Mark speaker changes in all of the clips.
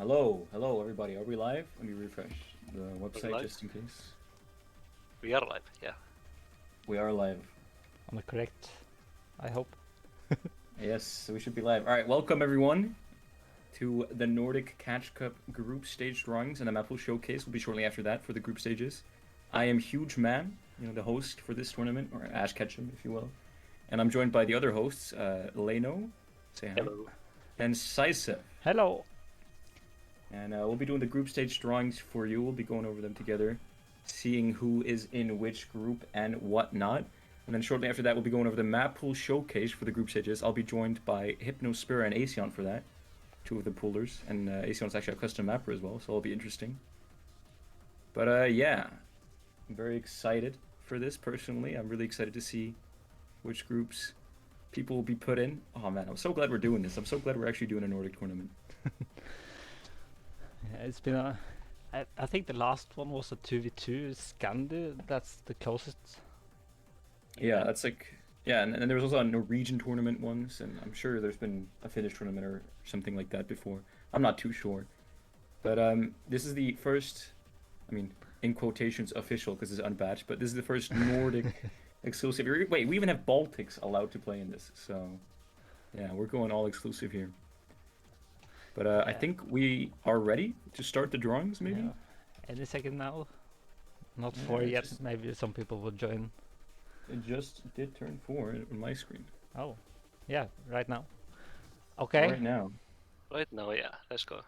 Speaker 1: Hello, everybody. Are we live? Let me refresh the website
Speaker 2: live?
Speaker 1: just in case.
Speaker 2: We are live, yeah.
Speaker 1: We are live.
Speaker 3: Am I correct? I hope.
Speaker 1: Yes, so we should be live. All right, welcome everyone to the Nordic Catch Cup group stage drawings, and the map will showcase will be shortly after that for the group stages. I am Huge Man, the host for this tournament, or Ash Ketchum, if you will, and I'm joined by the other hosts, Leno, say hi,
Speaker 2: Hello.
Speaker 1: and Saisa.
Speaker 3: Hello.
Speaker 1: And we'll be doing the group stage drawings for you. We'll be going over them together, seeing who is in which group and whatnot. And then shortly after that, we'll be going over the map pool showcase for the group stages. I'll be joined by Hypnospira and Aesion for that, two of the poolers. And Aesion's actually a custom mapper as well, so it'll be interesting. But yeah, I'm very excited for this personally. I'm really excited to see which groups people will be put in. Oh man, I'm so glad we're doing this. I'm so glad we're actually doing a Nordic tournament.
Speaker 3: Yeah, it's been a. I think the last one was a 2v2 Scandi. That's the closest.
Speaker 1: Yeah, that's like, yeah, and there was also a Norwegian tournament once, and I'm sure there's been a Finnish tournament or something like that before. I'm not too sure. But this is the first, I mean, in quotations, official, because it's unbatched, but this is the first Nordic exclusive. Wait, we even have Baltics allowed to play in this, so yeah, we're going all exclusive here. But I think we are ready to start the drawings, maybe?
Speaker 3: Yeah. Any second now. Not
Speaker 1: Yeah,
Speaker 3: 4 yet.
Speaker 1: just-
Speaker 3: Maybe some people will join.
Speaker 1: It just did turn 4 on my screen.
Speaker 3: Oh, yeah, right now. Okay.
Speaker 1: Right now.
Speaker 2: Right now, yeah. Let's go.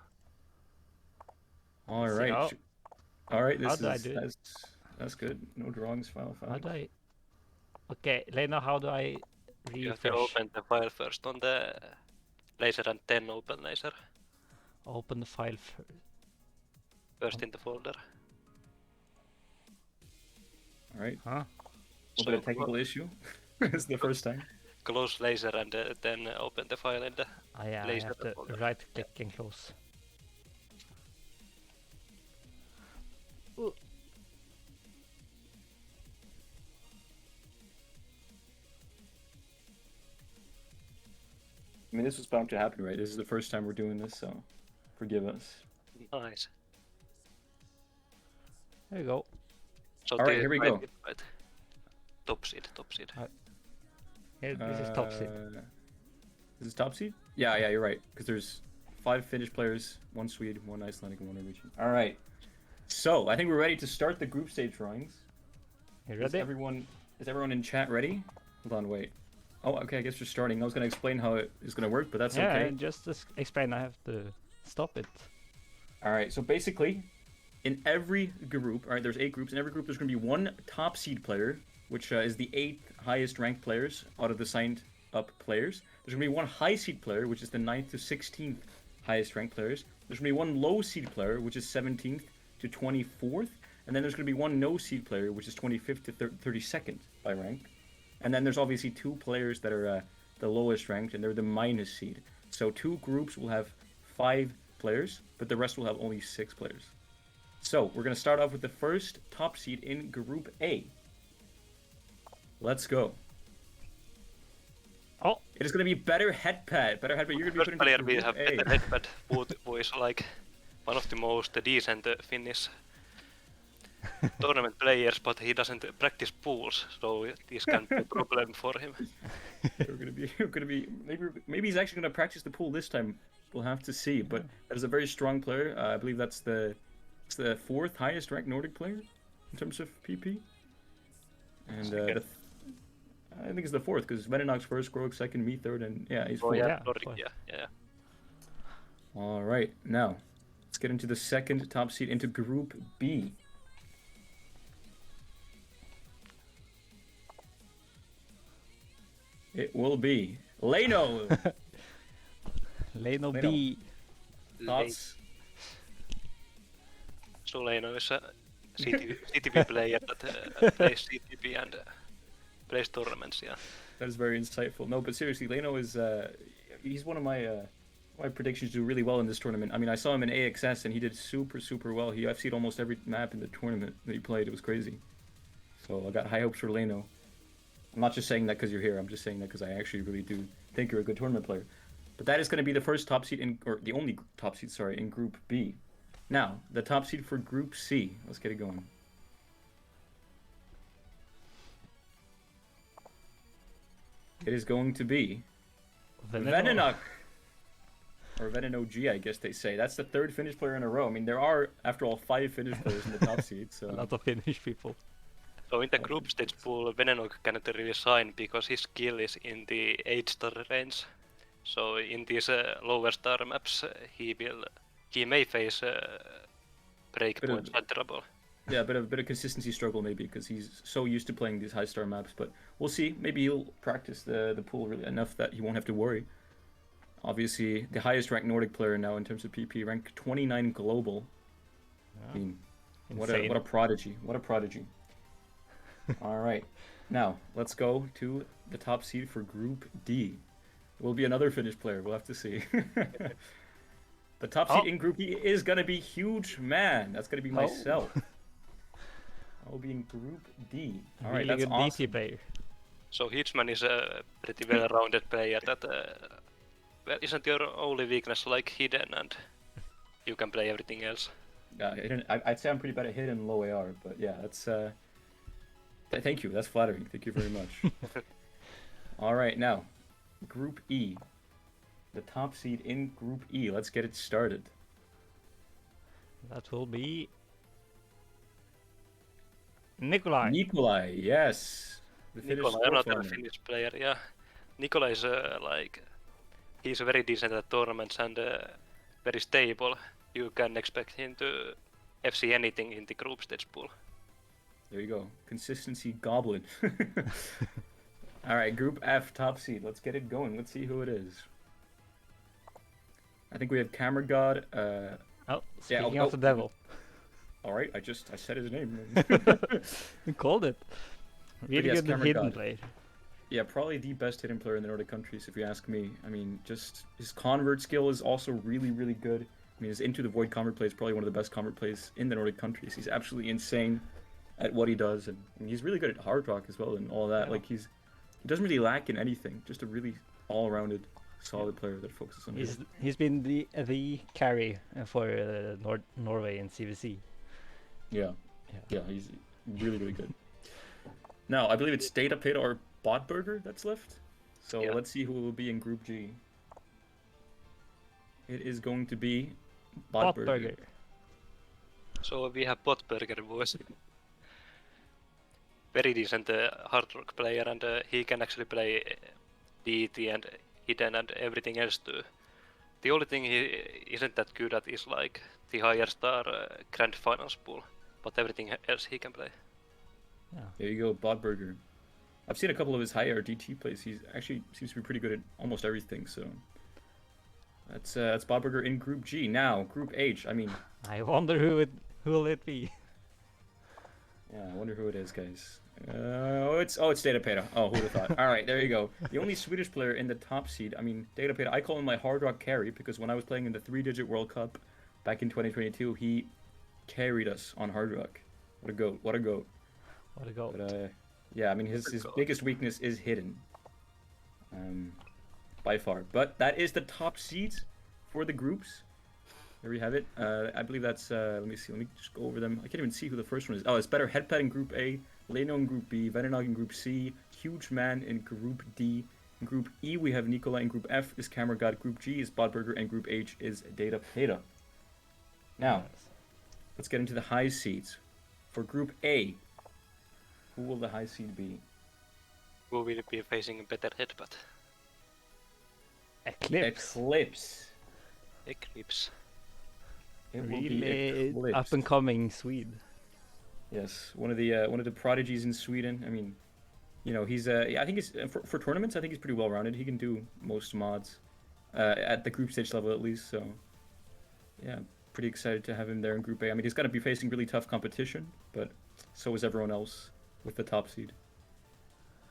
Speaker 1: All
Speaker 3: Let's see.
Speaker 1: right.
Speaker 3: Oh,
Speaker 1: All right,
Speaker 3: How do I do it?
Speaker 1: that's good. No drawings, file.
Speaker 3: how do I? Okay, Lena, how do I
Speaker 2: You have to
Speaker 3: refresh?
Speaker 2: open the file first on the laser and then open laser.
Speaker 3: Open the file
Speaker 2: First in the folder.
Speaker 1: All right.
Speaker 3: Huh?
Speaker 1: A bit of technical issue. It's the first time.
Speaker 2: Close laser and then open the file in the
Speaker 3: Ah, yeah, I
Speaker 2: laser
Speaker 3: have to
Speaker 2: folder.
Speaker 3: right click and close. Ooh.
Speaker 1: I mean, this was bound to happen, right? This is the first time we're doing this, so forgive us.
Speaker 2: Nice.
Speaker 3: There you go.
Speaker 2: So
Speaker 1: All right,
Speaker 2: the
Speaker 1: here we
Speaker 2: right
Speaker 1: go.
Speaker 2: is right. Top seed.
Speaker 3: Here, this is top seed.
Speaker 1: This is top seed? Yeah, you're right. Because there's 5 Finnish players, 1 Swede, 1 Icelandic, and 1 Norwegian. All right. So I think we're ready to start the group stage drawings.
Speaker 3: You
Speaker 1: Is
Speaker 3: ready?
Speaker 1: everyone in chat ready? Hold on, wait. Oh, okay. I guess we're starting. I was gonna explain how it is gonna work, but that's
Speaker 3: Yeah,
Speaker 1: okay.
Speaker 3: just explain. I have to stop it.
Speaker 1: All right. So basically, in every group, all right, there's 8 groups. In every group, there's gonna be 1 top seed player, which is the 8th highest ranked players out of the signed up players. There's gonna be 1 high seed player, which is the 9th to 16th highest ranked players. There's gonna be 1 low seed player, which is 17th to 24th, and then there's gonna be 1 no seed player, which is 25th to 32nd by rank. And then there's obviously 2 players that are the lowest ranked, and they're the minus seed. So 2 groups will have 5 players, but the rest will have only 6 players. So we're gonna start off with the first top seed in Group A. Let's go.
Speaker 3: Oh,
Speaker 1: It is gonna be better headpad. Better headpad. You're gonna be
Speaker 2: First
Speaker 1: put
Speaker 2: player
Speaker 1: into
Speaker 2: we
Speaker 1: Group
Speaker 2: have
Speaker 1: A.
Speaker 2: better headpad, who is like one of the most decent Finnish tournament players, but he doesn't practice pools, so this can be a problem for him.
Speaker 1: We're gonna be. Maybe he's actually gonna practice the pool this time. We'll have to see. But that is a very strong player. I believe it's the 4th highest ranked Nordic player in terms of PP. And I think it's the 4th because Venenog's first, Grog second, me third, and yeah, he's 4th.
Speaker 2: Oh yeah,
Speaker 3: yeah,
Speaker 2: Nordic,
Speaker 3: fourth.
Speaker 2: yeah.
Speaker 1: All right, now let's get into the second top seed into Group B. It will be Leno.
Speaker 3: Leno
Speaker 1: Leno.
Speaker 3: B.
Speaker 1: Thoughts?
Speaker 2: So Leno is a CTP player that plays CTP and plays tournaments, yeah.
Speaker 1: That is very insightful. No, but seriously, Leno is he's one of my predictions to do really well in this tournament. I mean, I saw him in AXS and he did super well. He UFC'd almost every map in the tournament that he played. It was crazy. So I got high hopes for Leno. I'm not just saying that because you're here. I'm just saying that because I actually really do think you're a good tournament player. But that is going to be the first top seed or the only top seed, sorry, in Group B. Now, the top seed for Group C. Let's get it going. It is going to be Venenok. Or Venenog, I guess they say. That's the third Finnish player in a row. I mean, there are, after all, 5 Finnish players in the top seed. So
Speaker 3: A lot of Finnish people.
Speaker 2: So in the group stage pool, Venenog cannot really shine because his skill is in the 8-star range. So in these lower star maps, he may face breakpoint trouble.
Speaker 1: Yeah, a bit of consistency struggle maybe because he's so used to playing these high star maps. But we'll see. Maybe he'll practice the pool really enough that he won't have to worry. Obviously, the highest ranked Nordic player now in terms of PP, rank 29 global. Yeah. I mean, what a prodigy! What a prodigy! All right, now let's go to the top seed for Group D. Will be another Finnish player. We'll have to see. The top seed in Group D is gonna be Huge Man. That's gonna be myself. I will be in Group D. All right,
Speaker 3: really
Speaker 1: that's
Speaker 3: good
Speaker 1: awesome.
Speaker 3: DT player.
Speaker 2: So Hitchman is a pretty well-rounded player that well, isn't your only weakness like hidden and you can play everything else?
Speaker 1: I'd say I'm pretty bad at hit and low AR, but yeah, that's thank you. That's flattering. Thank you very much. All right, now Group E. The top seed in Group E. Let's get it started.
Speaker 3: That will be Nikolai.
Speaker 1: Nikolai, yes. The
Speaker 2: Nikolai, another Finnish player, yeah. Nikolai is he's very decent at tournaments and very stable. You can expect him to FC anything in the group stage pool.
Speaker 1: There you go. Consistency goblin. All right, Group F, top seed. Let's get it going. Let's see who it is. I think we have Camera God.
Speaker 3: Speaking of the devil.
Speaker 1: All right, I said his name.
Speaker 3: You called it. Really
Speaker 1: yes,
Speaker 3: good hidden player.
Speaker 1: Yeah, probably the best hidden player in the Nordic countries, if you ask me. I mean, just his convert skill is also really, really good. I mean, his Into the Void convert play is probably one of the best convert plays in the Nordic countries. He's absolutely insane at what he does, and he's really good at hard rock as well and all that. Yeah. Like he doesn't really lack in anything. Just a really all-rounded, solid player that focuses on.
Speaker 3: He's been the carry for Norway in CVC.
Speaker 1: Yeah, he's really, really good. Now, I believe it's Data Pit or Botburger that's left. So let's see who will be in Group G. It is going to be Botburger.
Speaker 2: So we have Botburger, who is very decent hard rock player, and he can actually play DT and hidden and everything else too. The only thing he isn't that good at is like the higher star grand finals pool, but everything else he can play.
Speaker 3: Yeah.
Speaker 1: There you go, Botburger. I've seen a couple of his higher DT plays. He actually seems to be pretty good at almost everything. So that's Botburger in Group G. Now Group H. I mean,
Speaker 3: I wonder who will it be.
Speaker 1: Yeah, I wonder who it is, guys. It's Data Peta. Oh, who would have thought? All right, there you go. The only Swedish player in the top seed. I mean, Data Peta. I call him my hard rock carry because when I was playing in the 3-digit World Cup back in 2022, he carried us on hard rock. What a goat! What a goat!
Speaker 3: What a goat!
Speaker 1: But yeah, I mean his biggest weakness is hidden, by far. But that is the top seeds for the groups. There we have it. I believe that's. Let me see. Let me just go over them. I can't even see who the first one is. Oh, it's Better Headpad in Group A, Leno in Group B, Venenog in Group C, Huge Man in Group D. In Group E, we have Nikolai. In Group F is Camera God. Group G is Botburger, and Group H is Data Peta. Now, let's get into the high seeds. For Group A, who will the high seed be?
Speaker 2: Who will be facing a better headbutt?
Speaker 3: Eclipse.
Speaker 1: It
Speaker 3: really
Speaker 1: will be
Speaker 3: up and coming Swede.
Speaker 1: Yes, one of the prodigies in Sweden. I mean, you know, he's I think he's for tournaments. I think he's pretty well rounded. He can do most mods at the group stage level at least. So yeah, pretty excited to have him there in Group A. I mean, he's going to be facing really tough competition, but so is everyone else with the top seed.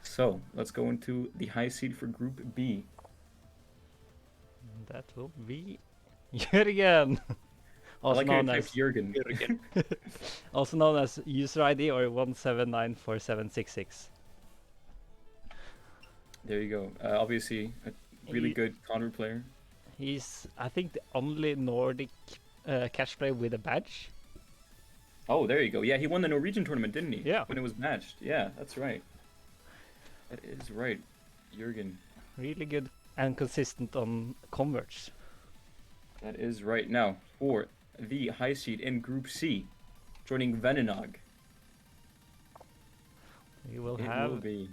Speaker 1: So let's go into the high seed for Group B.
Speaker 3: That will be Jürgen.
Speaker 1: Also known as Jürgen.
Speaker 3: Also known as user ID or 1794766.
Speaker 1: There you go. Obviously, a really good convert player.
Speaker 3: He's, I think, the only Nordic catch player with a badge.
Speaker 1: Oh, there you go. Yeah, he won the Norwegian tournament, didn't he?
Speaker 3: Yeah.
Speaker 1: When it was matched. Yeah, that's right. That is right. Jürgen.
Speaker 3: Really good and consistent on converts.
Speaker 1: That is right. Now, for the high seed in Group C, joining Venenog,
Speaker 3: We will
Speaker 1: it
Speaker 3: have
Speaker 1: will be,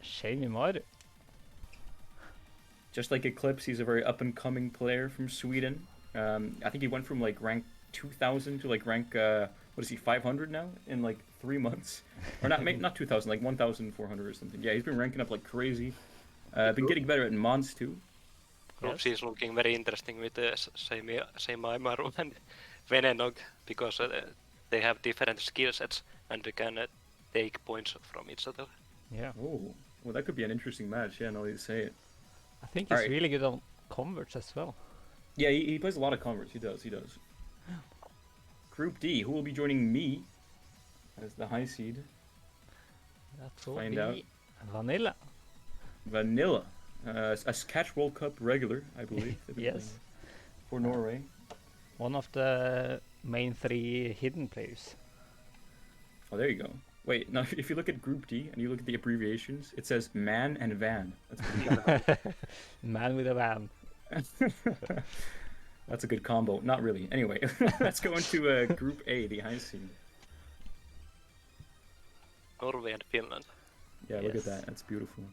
Speaker 3: Jamie Maru.
Speaker 1: just like Eclipse, he's a very up-and-coming player from Sweden. I think he went from like rank 2,000 to like rank, what is he, 500 now in like 3 months? Or not 2,000, like 1,400 or something. Yeah, he's been ranking up like crazy. Been getting better at Mons too.
Speaker 2: Group C is looking very interesting with Seimaru and Venenog because they have different skill sets and they can take points from each other.
Speaker 3: Yeah.
Speaker 1: Oh, well, that could be an interesting match. Yeah, now that you say it.
Speaker 3: I think
Speaker 1: All
Speaker 3: he's
Speaker 1: right.
Speaker 3: really good on converts as well.
Speaker 1: Yeah, he plays a lot of converts. He does. Group D, who will be joining me as the high seed?
Speaker 3: That will
Speaker 1: Find
Speaker 3: be
Speaker 1: out.
Speaker 3: Vanilla.
Speaker 1: Vanilla, a Catch World Cup regular, I believe. they've been
Speaker 3: Yes.
Speaker 1: playing For Norway.
Speaker 3: One of the main 3 hidden players.
Speaker 1: Oh, there you go. Wait, now if you look at Group D and you look at the abbreviations, it says Man and Van. That's pretty good.
Speaker 3: Man with a van.
Speaker 1: That's a good combo. Not really. Anyway, let's go into Group A, the high seed.
Speaker 2: Norway and Finland.
Speaker 1: Yeah, look at
Speaker 3: Yes.
Speaker 1: that. That's beautiful.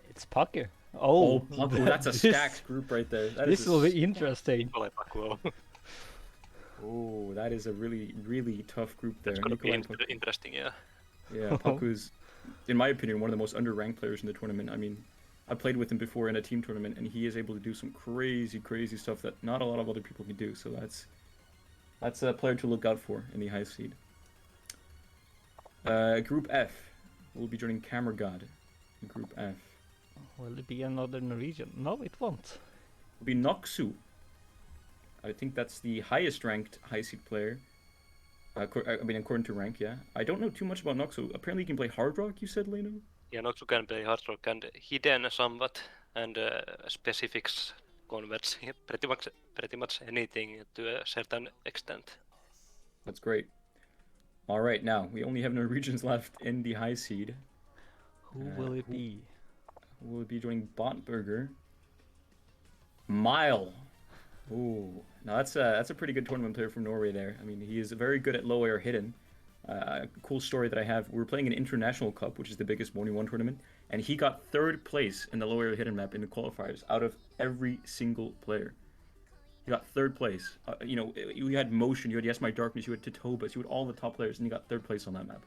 Speaker 3: It's Pucker.
Speaker 1: Oh,
Speaker 3: Oh,
Speaker 1: that's a
Speaker 3: this-
Speaker 1: stacked group right there. That is
Speaker 3: This
Speaker 1: a
Speaker 3: will be interesting.
Speaker 2: Nikolai Pakuo.
Speaker 1: Oh, that is a really, really tough group there.
Speaker 2: It's gonna be
Speaker 1: Nikolai Paku-
Speaker 2: interesting, yeah.
Speaker 1: Yeah, Paku's, in my opinion, one of the most underranked players in the tournament. I mean, I played with him before in a team tournament, and he is able to do some crazy, crazy stuff that not a lot of other people can do. So that's a player to look out for in the high seed. Group F, we'll be joining Camera God in Group F.
Speaker 3: Will it be another Norwegian? No, it won't.
Speaker 1: Will be Noxu. I think that's the highest ranked high seed player. I mean, according to rank, yeah. I don't know too much about Noxu. Apparently, he can play hard rock. You said, Leno.
Speaker 2: Yeah, Noxu can play hard rock and hidden somewhat, and specifics converts pretty much anything to a certain extent.
Speaker 1: That's great. All right, now we only have Norwegians left in the high seed.
Speaker 3: Who will it
Speaker 1: who-
Speaker 3: be?
Speaker 1: Who will be joining Botburger? Mile. Ooh, now that's a pretty good tournament player from Norway there. I mean, he is very good at low air hidden. Cool story that I have. We were playing an international cup, which is the biggest Morning One tournament, and he got 3rd place in the low air hidden map in the qualifiers out of every single player. He got 3rd place. You had Motion, you had Yes My Darkness, you had Titobas, you had all the top players, and he got 3rd place on that map.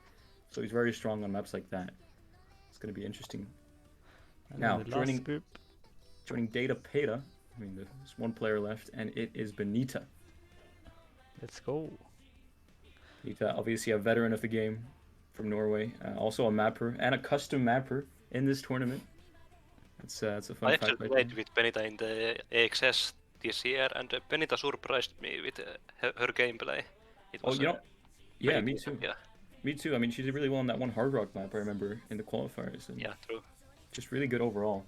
Speaker 1: So he's very strong on maps like that. It's going to be interesting.
Speaker 3: And
Speaker 1: Now,
Speaker 3: then the
Speaker 1: joining-
Speaker 3: last group.
Speaker 1: Joining Data Peta, I mean, there's one player left, and it is Benita.
Speaker 3: Let's go.
Speaker 1: Benita, obviously a veteran of the game from Norway, also a mapper and a custom mapper in this tournament. That's a fun
Speaker 2: I
Speaker 1: fact.
Speaker 2: actually
Speaker 1: right
Speaker 2: played
Speaker 1: there.
Speaker 2: with Benita in the AXS this year, and Benita surprised me with her gameplay. It
Speaker 1: Oh,
Speaker 2: was
Speaker 1: yeah,
Speaker 2: very
Speaker 1: me
Speaker 2: good,
Speaker 1: too.
Speaker 2: Yeah,
Speaker 1: Me too. I mean, she did really well on that one Hard Rock map, I remember, in the qualifiers. And
Speaker 2: yeah, true.
Speaker 1: just really good overall.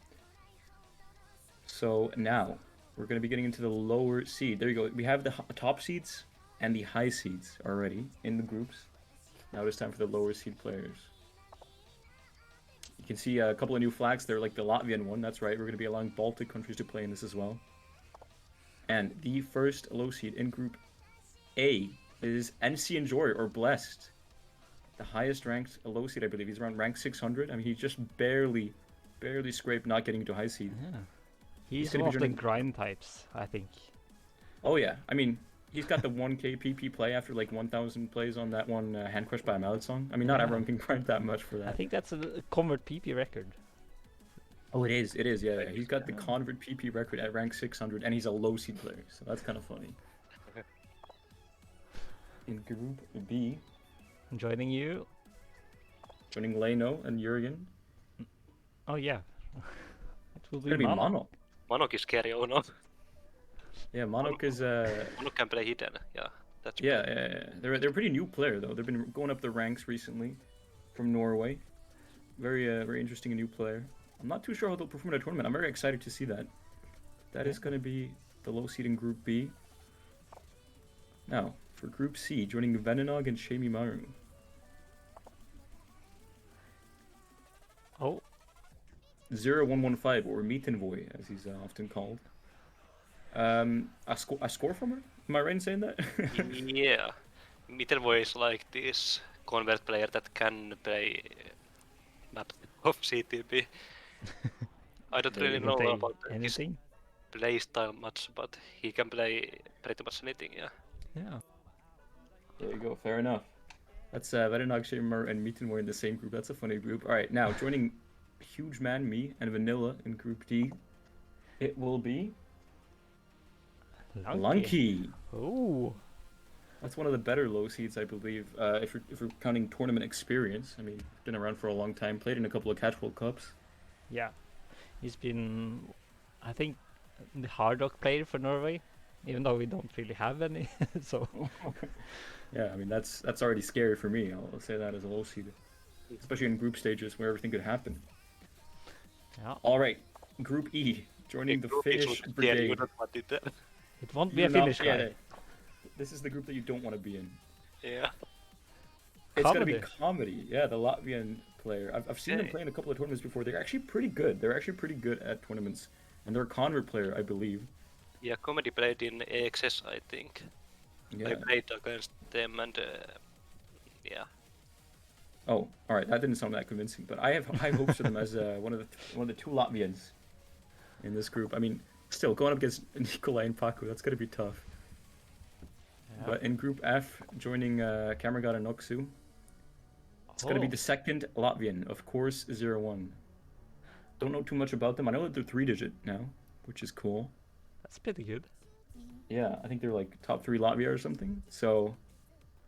Speaker 1: So now we're going to be getting into the lower seed. There you go. We have the top seeds and the high seeds already in the groups. Now it's time for the lower seed players. You can see a couple of new flags there, like the Latvian one. That's right. We're going to be allowing Baltic countries to play in this as well. And the first low seed in Group A is NC Enjoy or Blessed. The highest ranked low seed, I believe. He's around rank 600. I mean, he just barely scraped not getting into high seed.
Speaker 3: Yeah. He's
Speaker 1: gonna
Speaker 3: one
Speaker 1: be
Speaker 3: of the
Speaker 1: joining-
Speaker 3: grind types, I think.
Speaker 1: Oh yeah, I mean, he's got the 1k PP play after like 1,000 plays on that one Hand Crushed by a Mallet song. I mean, not
Speaker 3: Yeah.
Speaker 1: everyone can grind that much for
Speaker 3: I
Speaker 1: that.
Speaker 3: think that's a convert PP record.
Speaker 1: Oh, it is, yeah. He's got the Convert PP record at rank 600, and he's a low seed player, so that's kind of funny. In Group B,
Speaker 3: Joining you.
Speaker 1: joining Leno and Jurgen,
Speaker 3: Oh yeah. It will
Speaker 1: it's
Speaker 3: be
Speaker 1: gonna be
Speaker 3: Mono.
Speaker 1: Mono.
Speaker 2: Monok is scary, oh no.
Speaker 1: Yeah, Monok is
Speaker 2: Monok can play hidden, yeah. That's
Speaker 1: yeah. They're a pretty new player though. They've been going up the ranks recently, from Norway. Very interesting new player. I'm not too sure how they'll perform in a tournament. I'm very excited to see that. That is going to be the low seed in Group B. Now, for Group C, joining Venenog and Shemimaru.
Speaker 3: Oh,
Speaker 1: 0115, or Mitenvoy, as he's often called. A score from her? Am I right in saying that?
Speaker 2: Yeah. Mittelboy is like this convert player that can play maps of CTP. I don't
Speaker 1: Yeah,
Speaker 2: really
Speaker 1: you can
Speaker 2: know
Speaker 3: play
Speaker 2: about his
Speaker 3: anything?
Speaker 2: play style much, but he can play pretty much anything, yeah.
Speaker 3: Yeah.
Speaker 1: There you go, fair enough. That's Venenog, Shemimaru, and Mitenvoy in the same group. That's a funny group. Alright, now joining Huge Man, me, and Vanilla in Group D, it will be Lunky.
Speaker 3: Oh,
Speaker 1: That's one of the better low seeds, I believe. If you're counting tournament experience, I mean, been around for a long time, played in a couple of Catch World Cups.
Speaker 3: yeah. He's been, I think, the hard rock player for Norway, even though we don't really have any. So
Speaker 1: Yeah, I mean that's already scary for me. I'll say that as a low seed, especially in group stages where everything could happen.
Speaker 3: yeah,
Speaker 1: All right, Group E, joining the Finnish
Speaker 2: Yeah, you
Speaker 1: Brigade.
Speaker 2: don't want it.
Speaker 3: it won't be
Speaker 1: You're
Speaker 3: a Finnish
Speaker 1: not-
Speaker 3: guy.
Speaker 1: yeah, this is the group that you don't want to be in.
Speaker 2: Yeah.
Speaker 1: It's going to be
Speaker 3: Comedy.
Speaker 1: Comedy. Yeah, the Latvian player. I've seen them
Speaker 2: Hey.
Speaker 1: play in a couple of tournaments before. They're actually pretty good. They're actually pretty good at tournaments. And they're a convert player, I believe.
Speaker 2: Yeah, Comedy played in AXS, I think.
Speaker 1: Yeah.
Speaker 2: I played against them and yeah.
Speaker 1: Oh, all right. That didn't sound that convincing, but I have high hopes for them as one of the two Latvians in this group. I mean, still going up against Nikolai and Paku, that's going to be tough.
Speaker 3: Yeah.
Speaker 1: But in Group F, joining Cameragod and Noxu, it's going to be
Speaker 3: Oh,
Speaker 1: the second Latvian, of course, 01. Don't know too much about them. I know that they're 3-digit now, which is cool.
Speaker 3: that's pretty good.
Speaker 1: Yeah, I think they're like top 3 Latvia or something. So,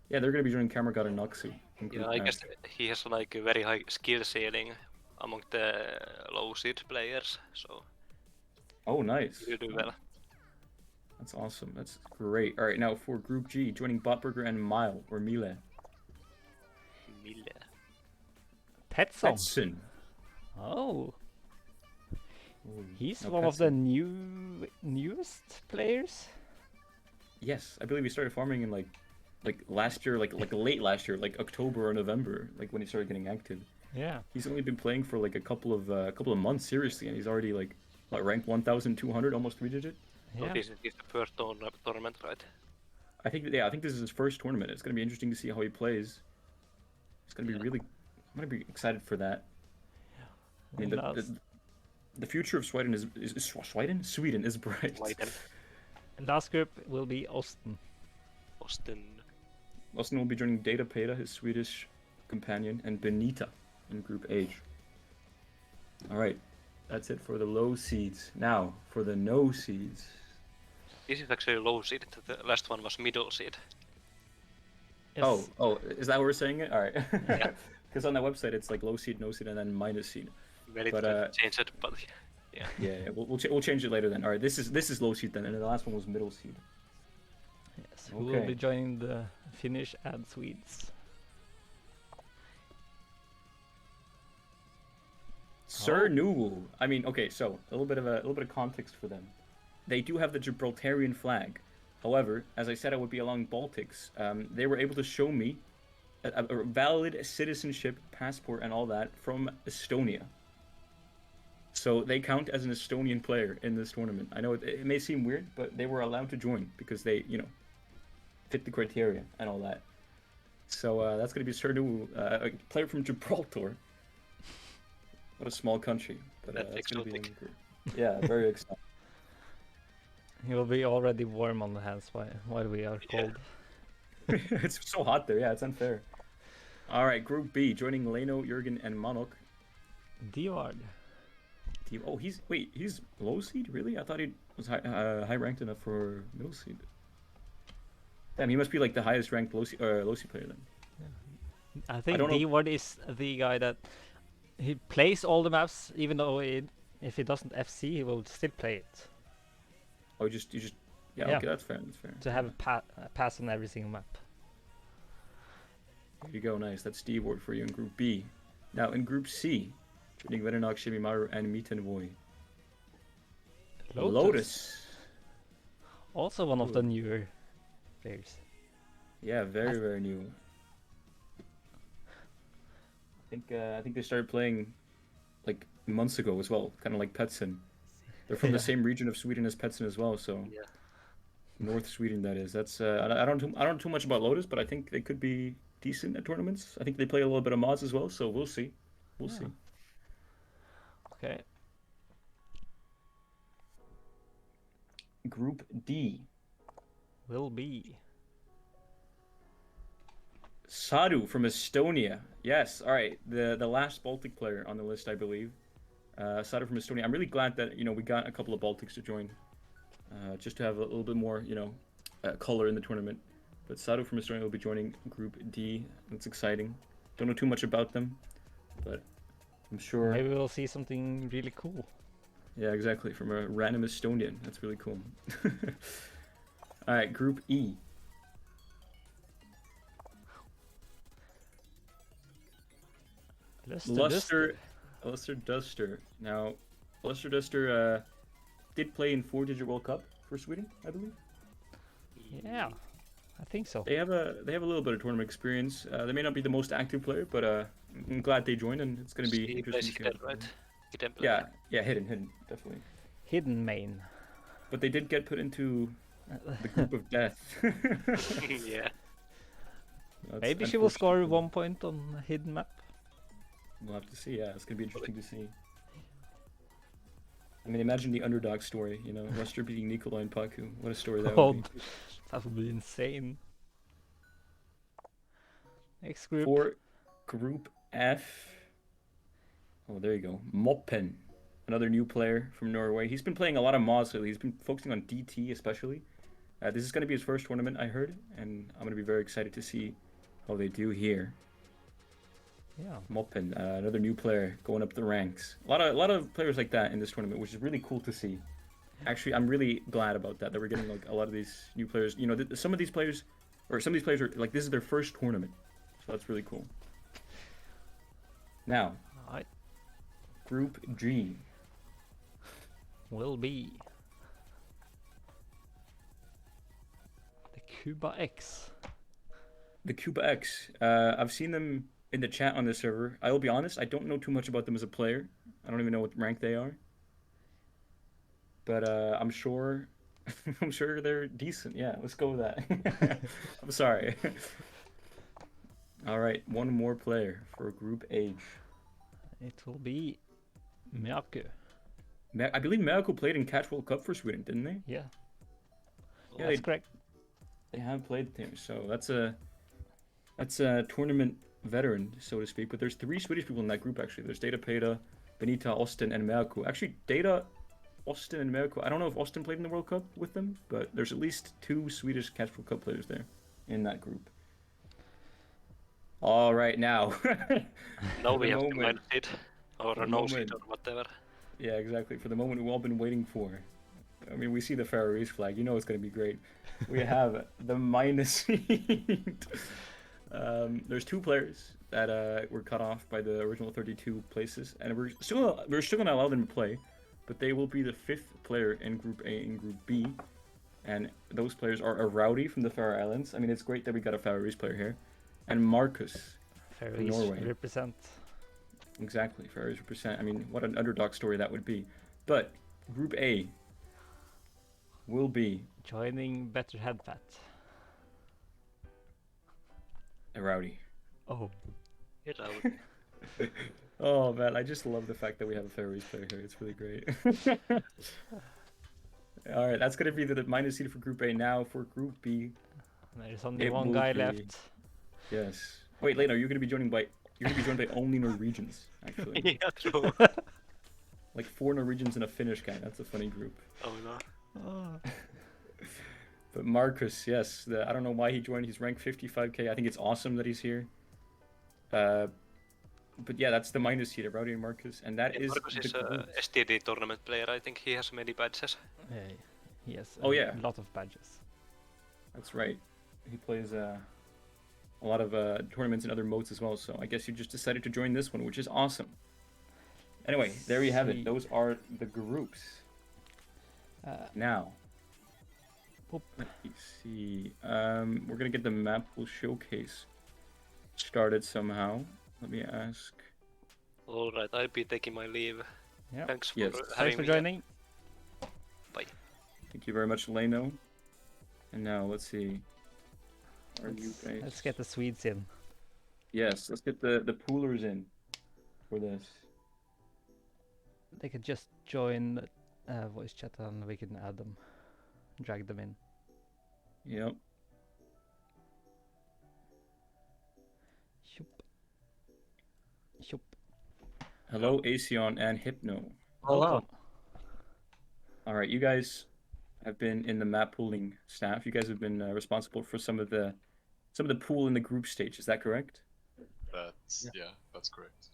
Speaker 1: yeah, they're going to be joining Cameragod and Noxu. In Group
Speaker 2: Yeah, I
Speaker 1: F.
Speaker 2: guess he has like a very high skill ceiling among the low seed players, so
Speaker 1: Oh, nice.
Speaker 2: he'll do well.
Speaker 1: That's awesome. That's great. All right, now for Group G, joining Botburger and Mile, or Mile.
Speaker 2: Mille.
Speaker 3: Petson.
Speaker 1: Petson.
Speaker 3: Oh,
Speaker 1: Ooh,
Speaker 3: he's
Speaker 1: no,
Speaker 3: one of the
Speaker 1: Petson.
Speaker 3: newest players.
Speaker 1: Yes, I believe he started farming in like last year, like late last year, like October or November, like when he started getting active.
Speaker 3: Yeah.
Speaker 1: He's only been playing for like a couple of months seriously, and he's already like what, ranked 1,200, almost 3-digit.
Speaker 2: So
Speaker 3: Yeah.
Speaker 2: this is the first tournament, right?
Speaker 1: I think I think this is his first tournament. It's gonna be interesting to see how he plays. It's gonna be
Speaker 2: Yeah.
Speaker 1: really. I'm gonna be excited for that. I mean,
Speaker 3: And
Speaker 1: the future of Sweden is Sweden? Sweden is bright.
Speaker 2: Leiden,
Speaker 3: last group will be Austin.
Speaker 2: Austin.
Speaker 1: Austin will be joining Data Peta, his Swedish companion, and Benita in Group H. All right, that's it for the low seeds. Now for the no seeds.
Speaker 2: This is actually low seed. The last one was middle seed.
Speaker 3: Yes.
Speaker 1: Oh, is that what we're saying it? All right.
Speaker 2: Yeah.
Speaker 1: Because on that website it's like low seed, no seed, and then minus seed.
Speaker 2: Well, it
Speaker 1: But,
Speaker 2: could change it, but yeah.
Speaker 1: Yeah, we'll change it later then. All right, this is low seed then, and the last one was middle seed.
Speaker 3: Yes. Who will
Speaker 1: Okay.
Speaker 3: be joining the Finnish and Swedes?
Speaker 1: Sir
Speaker 3: Oh.
Speaker 1: Newell. I mean, okay, so a little bit of context for them. They do have the Gibraltarian flag. However, as I said, I would be along Baltics. They were able to show me a valid citizenship, passport, and all that from Estonia. So they count as an Estonian player in this tournament. I know it may seem weird, but they were allowed to join because they, fit the criteria and all that. So that's going to be Sir Newell, a player from Gibraltar. What a small country. But
Speaker 2: That's
Speaker 1: that's going to be in the
Speaker 2: exotic.
Speaker 1: group. Yeah, very exciting.
Speaker 3: He will be already warm on the hands while we are
Speaker 2: Yeah.
Speaker 3: cold.
Speaker 1: It's so hot there. Yeah, it's unfair. All right, Group B, joining Leno, Jurgen, and Manok.
Speaker 3: Divard.
Speaker 1: Oh, he's low seed, really? I thought he was high ranked enough for middle seed. Damn, he must be like the highest ranked low seed player then.
Speaker 3: I think
Speaker 1: don't know-
Speaker 3: Divard is the guy that he plays all the maps, even though if he doesn't FC, he will still play it
Speaker 1: Oh, you just yeah.
Speaker 3: Yeah.
Speaker 1: Okay, that's fair. That's fair.
Speaker 3: to have a pass on every single map.
Speaker 1: There you go, nice. That's Steve Ward for you in Group B. Now in Group C, joining Venenog, Shimimaru, and Mitenvoy. Lotus.
Speaker 3: Also one of the newer players.
Speaker 1: Yeah, very new. I think they started playing like months ago as well, kind of like Petsen. They're from the same region of Sweden as Petsen as well, so
Speaker 2: Yeah.
Speaker 1: North Sweden that is. That's I don't know too much about Lotus, but I think they could be decent at tournaments. I think they play a little bit of mods as well, so we'll see. We'll see.
Speaker 3: Okay.
Speaker 1: Group D.
Speaker 3: Will be.
Speaker 1: Sadu from Estonia. Yes, all right. The last Baltic player on the list, I believe. Sadu from Estonia. I'm really glad that we got a couple of Baltics to join, just to have a little bit more color in the tournament. But Sadu from Estonia will be joining Group D. That's exciting. Don't know too much about them, but I'm sure.
Speaker 3: Maybe we'll see something really cool.
Speaker 1: Yeah, exactly. From a random Estonian. That's really cool. All right, Group E. Luster Duster. Now, Luster Duster did play in 4-digit World Cup for Sweden, I believe.
Speaker 3: Yeah, I think so.
Speaker 1: They have a little bit of tournament experience. They may not be the most active player, but I'm glad they joined, and it's going to be interesting.
Speaker 2: Hidden, right? Hidden player.
Speaker 1: Yeah, hidden, definitely.
Speaker 3: Hidden main.
Speaker 1: But they did get put into the group of death.
Speaker 2: Yeah.
Speaker 3: Maybe she will score 1 point on a hidden map.
Speaker 1: We'll have to see. Yeah, it's going to be interesting to see. I mean, imagine the underdog story, Leicester beating Nikolai and Paku. What a story that would be.
Speaker 3: That would be insane. Next group.
Speaker 1: For Group F. Oh, there you go. Moppen. Another new player from Norway. He's been playing a lot of mods lately. He's been focusing on DT especially. This is going to be his first tournament, I heard, and I'm going to be very excited to see how they do here.
Speaker 3: Yeah.
Speaker 1: Moppen, another new player going up the ranks. A lot of players like that in this tournament, which is really cool to see. Actually, I'm really glad about that we're getting like a lot of these new players. Some of these players are like, this is their first tournament, so that's really cool. Now,
Speaker 3: Alright.
Speaker 1: Group G.
Speaker 3: Will be the Cuba X.
Speaker 1: The Cuba X. I've seen them in the chat on this server. I will be honest, I don't know too much about them as a player. I don't even know what rank they are. But I'm sure they're decent. Yeah, let's go with that. I'm sorry. All right, one more player for Group H.
Speaker 3: It will be Myaku.
Speaker 1: I believe Mexico played in Catch World Cup for Sweden, didn't they?
Speaker 3: Yeah.
Speaker 1: Yeah,
Speaker 3: That's correct.
Speaker 1: They have played there, so that's a tournament veteran, so to speak. But there's 3 Swedish people in that group actually. There's Data Peda, Benita, Austin, and Meaku. Actually, Data, Austin, and Meaku. I don't know if Austin played in the World Cup with them, but there's at least 2 Swedish Catch World Cup players there in that group. All right, now.
Speaker 2: Now we have to mind it, or no it, or whatever.
Speaker 1: Yeah, exactly. For the moment we've all been waiting for. I mean, we see the Faroese flag. You know it's going to be great. We have the minus seed. There's 2 players that were cut off by the original 32 places, and we're still going to allow them to play, but they will be the 5th player in Group A and Group B, and those players are a Rowdy from the Faroe Islands. I mean, it's great that we got a Faroese player here, and Marcus from Norway.
Speaker 3: Represent.
Speaker 1: Exactly, Faroese represent. I mean, what an underdog story that would be. But Group A will be
Speaker 3: joining Better Head Fat.
Speaker 1: A Rowdy.
Speaker 3: Oh.
Speaker 2: Get out.
Speaker 1: Oh man, I just love the fact that we have a Faroese player here. It's really great. All right, that's gonna be the minus seed for Group A. Now for Group B.
Speaker 3: There's only one guy left.
Speaker 1: Yes. Wait, Lena, you're gonna be joined by only Norwegians, actually.
Speaker 2: Yeah, true.
Speaker 1: Like 4 Norwegians and a Finnish guy. That's a funny group.
Speaker 2: Oh no.
Speaker 3: Oh.
Speaker 1: But Marcus, yes, I don't know why he joined. He's ranked 55k. I think it's awesome that he's here. But yeah, that's the minus seed, Rowdy and Marcus, and that is.
Speaker 2: Marcus is a STD tournament player. I think he has many badges.
Speaker 3: He has
Speaker 1: a
Speaker 3: lot of badges.
Speaker 1: That's right. He plays a lot of tournaments and other modes as well. So I guess you just decided to join this one, which is awesome. Anyway, there you have it. Those are the groups. Now,
Speaker 3: Boop.
Speaker 1: let me see. We're gonna get the map pool showcase started somehow. Let me ask.
Speaker 2: Alright, I'll be taking my leave.
Speaker 3: Yeah.
Speaker 2: Thanks for
Speaker 1: Yes.
Speaker 3: Thanks
Speaker 2: having
Speaker 3: for
Speaker 2: me.
Speaker 3: joining.
Speaker 2: Bye.
Speaker 1: Thank you very much, Leno. And now let's see. Are you guys?
Speaker 3: Let's get the Swedes in.
Speaker 1: Yes, let's get the poolers in for this.
Speaker 3: They could just join voice chat and we can add them, drag them in.
Speaker 1: Yep.
Speaker 3: Shoop. Shoop.
Speaker 1: Hello, Aesion and Hypno.
Speaker 4: Hello.
Speaker 3: Welcome.
Speaker 1: All right, you guys have been in the map pooling staff. You guys have been responsible for some of the pool in the group stage. Is that correct?
Speaker 4: That's correct.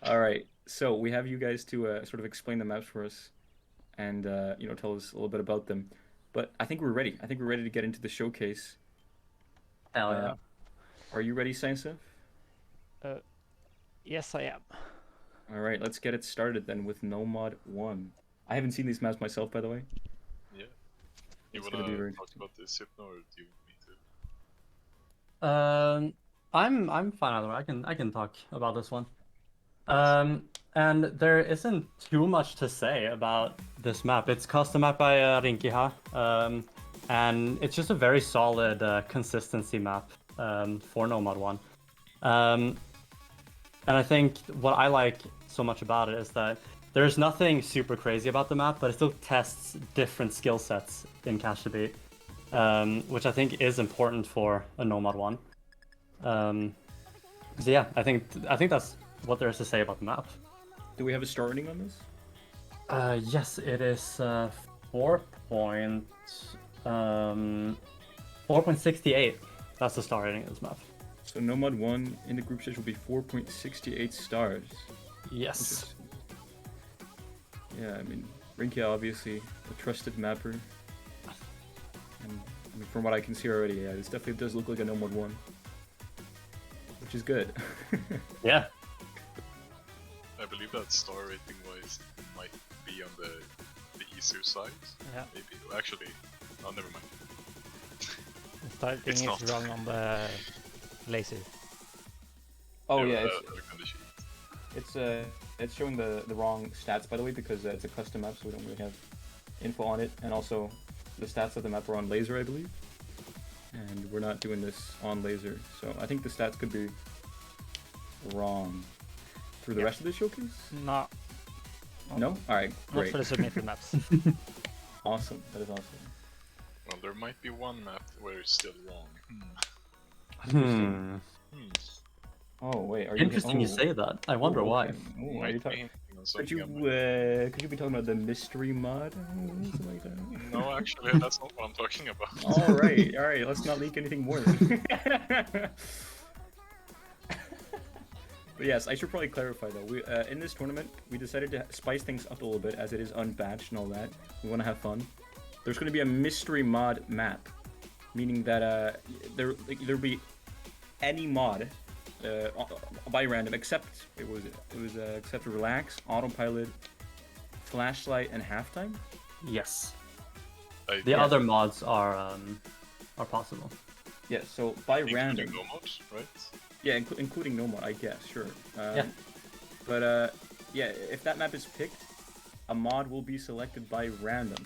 Speaker 1: All right. So we have you guys to sort of explain the maps for us, and tell us a little bit about them. But I think we're ready. I think we're ready to get into the showcase.
Speaker 4: Hell yeah.
Speaker 1: Are you ready, Sainsef?
Speaker 3: Yes, I am.
Speaker 1: All right, let's get it started then with Nomad 1. I haven't seen these maps myself, by the way.
Speaker 4: Yeah. You
Speaker 1: It's gonna be
Speaker 4: wanna
Speaker 1: very
Speaker 4: talk about this Hypno, or do you want me to?
Speaker 5: I'm fine either way. I can talk about this one. And there isn't too much to say about this map. It's custom map by Rinkiha, and it's just a very solid consistency map for Nomad 1. And I think what I like so much about it is that there's nothing super crazy about the map, but it still tests different skill sets in Catch to Beat, which I think is important for a Nomad 1. So yeah, I think that's what there is to say about the map.
Speaker 1: Do we have a star rating on this?
Speaker 5: Yes, it is 4.68. That's the star rating of this map.
Speaker 1: So Nomad 1 in the group stage will be 4.68 stars.
Speaker 5: Yes.
Speaker 1: Interesting. Yeah, I mean, Rinkia obviously a trusted mapper. And I mean, from what I can see already, yeah, this definitely does look like a Nomad 1. Which is good.
Speaker 5: Yeah.
Speaker 4: I believe that star rating wise might be on the osu side.
Speaker 3: Yeah.
Speaker 4: Maybe. Actually, oh, never mind.
Speaker 3: The starting
Speaker 4: It's
Speaker 3: is
Speaker 4: not.
Speaker 3: wrong on the laser.
Speaker 1: Oh
Speaker 4: There,
Speaker 1: yeah,
Speaker 4: look on the sheet.
Speaker 1: it's showing the wrong stats, by the way, because it's a custom map, so we don't really have info on it. And also, the stats of the map are on laser, I believe. And we're not doing this on laser, so I think the stats could be wrong. For the rest of the showcase?
Speaker 3: No.
Speaker 1: No? Alright,
Speaker 3: Not
Speaker 1: great.
Speaker 3: for the submitted maps.
Speaker 1: Awesome, that is awesome.
Speaker 4: Well, there might be one map where it's still wrong.
Speaker 1: Oh wait, are you
Speaker 5: Interesting you say that. I wonder why.
Speaker 1: okay. Oh, are you
Speaker 4: Might be
Speaker 1: talking?
Speaker 4: hinting on
Speaker 1: Could
Speaker 4: something.
Speaker 1: you could you be talking about the mystery mod? Something like that.
Speaker 4: No, actually, that's not what I'm talking about.
Speaker 1: All right. Let's not leak anything more. Then. But yes, I should probably clarify though. We in this tournament we decided to spice things up a little bit as it is unbatched and all that. We want to have fun. There's going to be a mystery mod map, meaning that there'll be any mod by random except except relax, autopilot, flashlight, and halftime.
Speaker 5: Yes.
Speaker 4: Like,
Speaker 5: The other mods are possible.
Speaker 1: Yeah, so by
Speaker 4: including
Speaker 1: random.
Speaker 4: no mods, right?
Speaker 1: Yeah, including no mod, I guess, sure.
Speaker 5: Yeah.
Speaker 1: But yeah, if that map is picked, a mod will be selected by random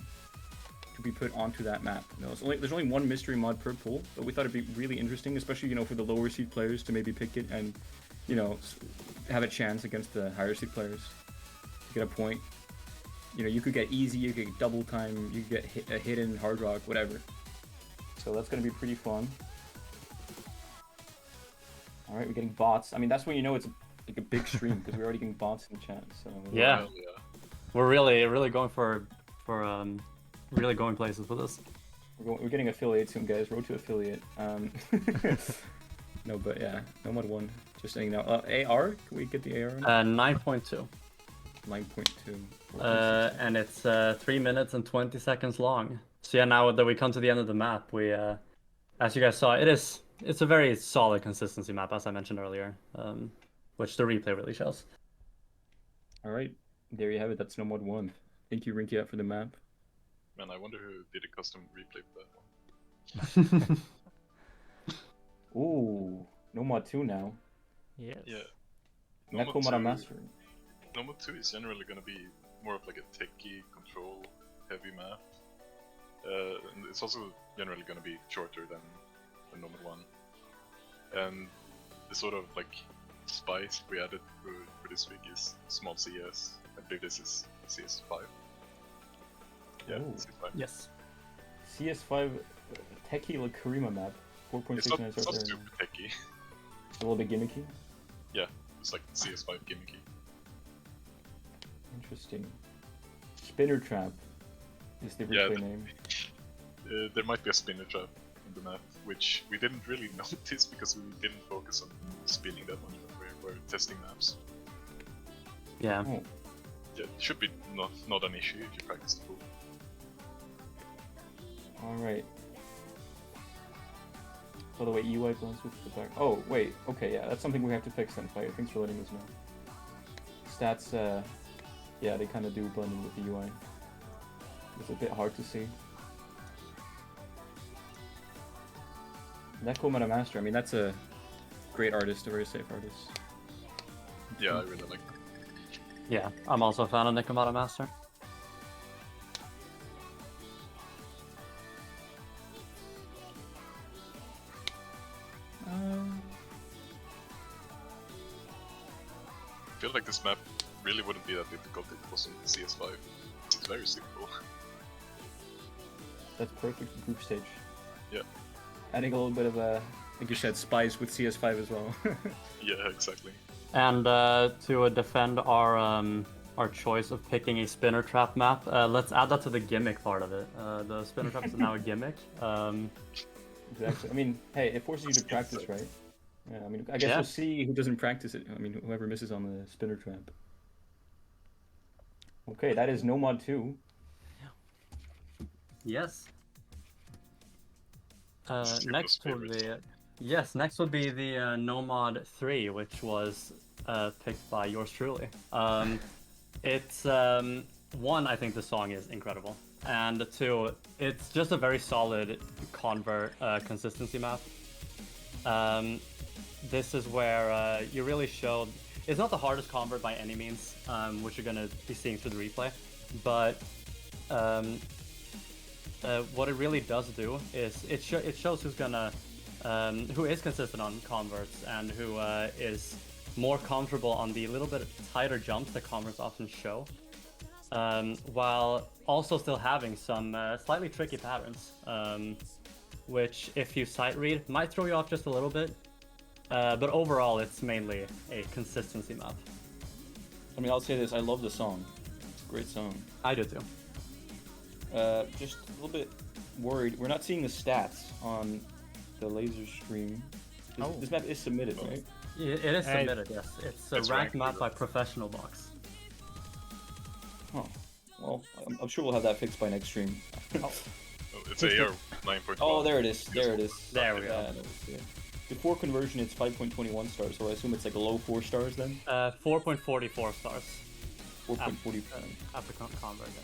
Speaker 1: to be put onto that map. There's only one mystery mod per pool, but we thought it'd be really interesting, especially for the lower seed players to maybe pick it and have a chance against the higher seed players to get a point. You could get easy, you could get double time, you could get a hidden hard rock, whatever. So that's gonna be pretty fun. All right, we're getting bots. I mean, that's when you know it's like a big stream because we're already getting bots in the chat. So
Speaker 5: Yeah.
Speaker 4: Well, yeah.
Speaker 5: We're really going for really going places with this.
Speaker 1: we're getting affiliate soon, guys. Road to affiliate. No, but yeah, Nomad 1. Just saying now. AR? Can we get the AR?
Speaker 5: 9.2.
Speaker 1: 9.2.
Speaker 5: And it's 3 minutes and 20 seconds long. So yeah, now that we come to the end of the map, we, as you guys saw, it's a very solid consistency map, as I mentioned earlier, which the replay really shows.
Speaker 1: All right, there you have it. That's Nomad 1. Thank you, Rinky, out for the map.
Speaker 4: Man, I wonder who did a custom replay for that one.
Speaker 1: Ooh, no mod 2 now.
Speaker 3: Yes.
Speaker 4: Yeah.
Speaker 1: Nekomata Master.
Speaker 4: Normal 2 is generally gonna be more of like a techie, control heavy map. And it's also generally gonna be shorter than the normal 1. And the sort of like spice we added for this week is small CS. I believe this is CS5. Yeah,
Speaker 1: Ooh.
Speaker 4: CS5.
Speaker 5: Yes.
Speaker 1: CS5 Techie La Karima map.
Speaker 4: It's not
Speaker 1: 4.69 stars.
Speaker 4: super techie.
Speaker 1: It's a little bit gimmicky.
Speaker 4: Yeah, it's like CS5 gimmicky.
Speaker 1: Interesting. Spinner Trap is the
Speaker 4: Yeah,
Speaker 1: replay name.
Speaker 4: There might be a spinner trap in the map, which we didn't really notice because we didn't focus on spinning that much when we were testing maps.
Speaker 5: Yeah.
Speaker 1: Oh,
Speaker 4: Yeah, it should be not an issue if you practice the pool.
Speaker 1: alright. By the way, UI blends with the back. Oh, wait. Okay, yeah, that's something we have to fix then, Fire. Thanks for letting us know. Stats, yeah, they kind of do blend in with the UI. It's a bit hard to see. Nekomata Master, I mean, that's a great artist, a very safe artist.
Speaker 4: Yeah, I really like that.
Speaker 5: Yeah, I'm also a fan of Nekomata Master.
Speaker 4: I feel like this map really wouldn't be that difficult if it wasn't CS5. It's very simple.
Speaker 1: That's perfect for group stage.
Speaker 4: Yeah.
Speaker 1: Adding a little bit of a, like you said, spice with CS5 as well.
Speaker 4: Yeah, exactly.
Speaker 5: And to defend our choice of picking a spinner trap map, let's add that to the gimmick part of it. The spinner trap is now a gimmick.
Speaker 1: Exactly. I mean, hey, it forces you to practice, right? Yeah, I mean, I guess
Speaker 5: Yeah.
Speaker 1: we'll see who doesn't practice it. I mean, whoever misses on the spinner trap. Okay, that is no mod 2.
Speaker 5: Yes.
Speaker 4: This is
Speaker 5: Next
Speaker 4: Triple's
Speaker 5: would be
Speaker 4: favorite.
Speaker 5: next would be the Nomad 3, which was picked by yours truly. It's one, I think the song is incredible, and two, it's just a very solid convert consistency map. This is where you really showed. It's not the hardest convert by any means, which you're gonna be seeing through the replay, but what it really does do is it shows who's gonna who is consistent on converts and who is more comfortable on the little bit tighter jumps that converts often show, while also still having some slightly tricky patterns, which if you sight read might throw you off just a little bit, but overall it's mainly a consistency map.
Speaker 1: I mean, I'll say this, I love the song. It's a great song.
Speaker 5: I do too.
Speaker 1: Just a little bit worried. We're not seeing the stats on the laser stream. This map is submitted, right?
Speaker 5: It is submitted, yes. It's a
Speaker 4: It's
Speaker 5: ranked
Speaker 4: ranked
Speaker 5: map
Speaker 4: either.
Speaker 5: by Professional Box.
Speaker 1: Huh. Well, I'm sure we'll have that fixed by next stream.
Speaker 4: Oh, it's AR 9.1.
Speaker 1: Oh, there it is. There it is.
Speaker 5: There we go.
Speaker 1: Yeah, that was good. Before conversion, it's 5.21 stars, so I assume it's like a low 4 stars then?
Speaker 5: 4.44 stars
Speaker 1: 4.40.
Speaker 5: after conversion.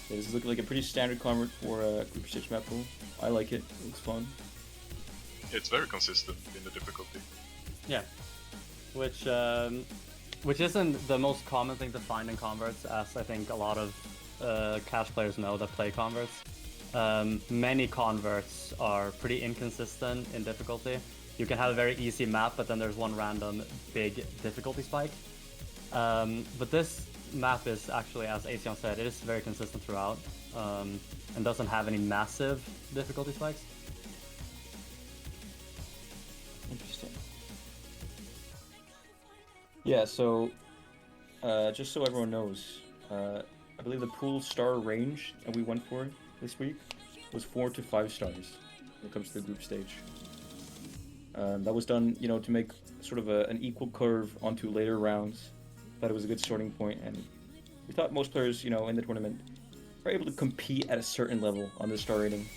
Speaker 1: Yeah, this is looking like a pretty standard convert for a group stage map pool. I like it. It looks fun.
Speaker 4: It's very consistent in the difficulty.
Speaker 5: Yeah, which isn't the most common thing to find in converts, as I think a lot of cash players know that play converts. Many converts are pretty inconsistent in difficulty. You can have a very easy map, but then there's one random big difficulty spike. But this map is actually, as Asion said, it is very consistent throughout, and doesn't have any massive difficulty spikes.
Speaker 1: Interesting. Yeah, so just so everyone knows, I believe the pool star range that we went for this week was 4 to 5 stars when it comes to the group stage. That was done, you know, to make sort of an equal curve onto later rounds. Thought it was a good starting point, and we thought most players, you know, in the tournament are able to compete at a certain level on the star rating.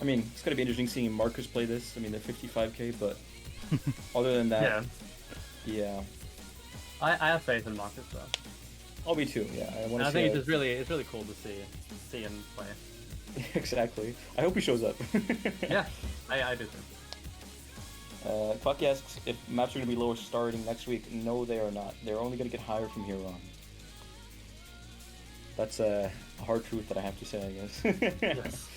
Speaker 1: I mean, it's gonna be interesting seeing Marcus play this. I mean, they're 55k, but other than that, yeah.
Speaker 5: I have faith in Marcus though.
Speaker 1: I'll be too. Yeah, I want
Speaker 5: And
Speaker 1: to
Speaker 5: I
Speaker 1: see.
Speaker 5: think it's really cool to see him play.
Speaker 1: Exactly. I hope he shows up.
Speaker 5: Yeah, I do too.
Speaker 1: Pucky asks if maps are going to be lower starting next week. No, they are not. They're only going to get higher from here on. That's a hard truth that I have to say, I guess.
Speaker 5: Yes.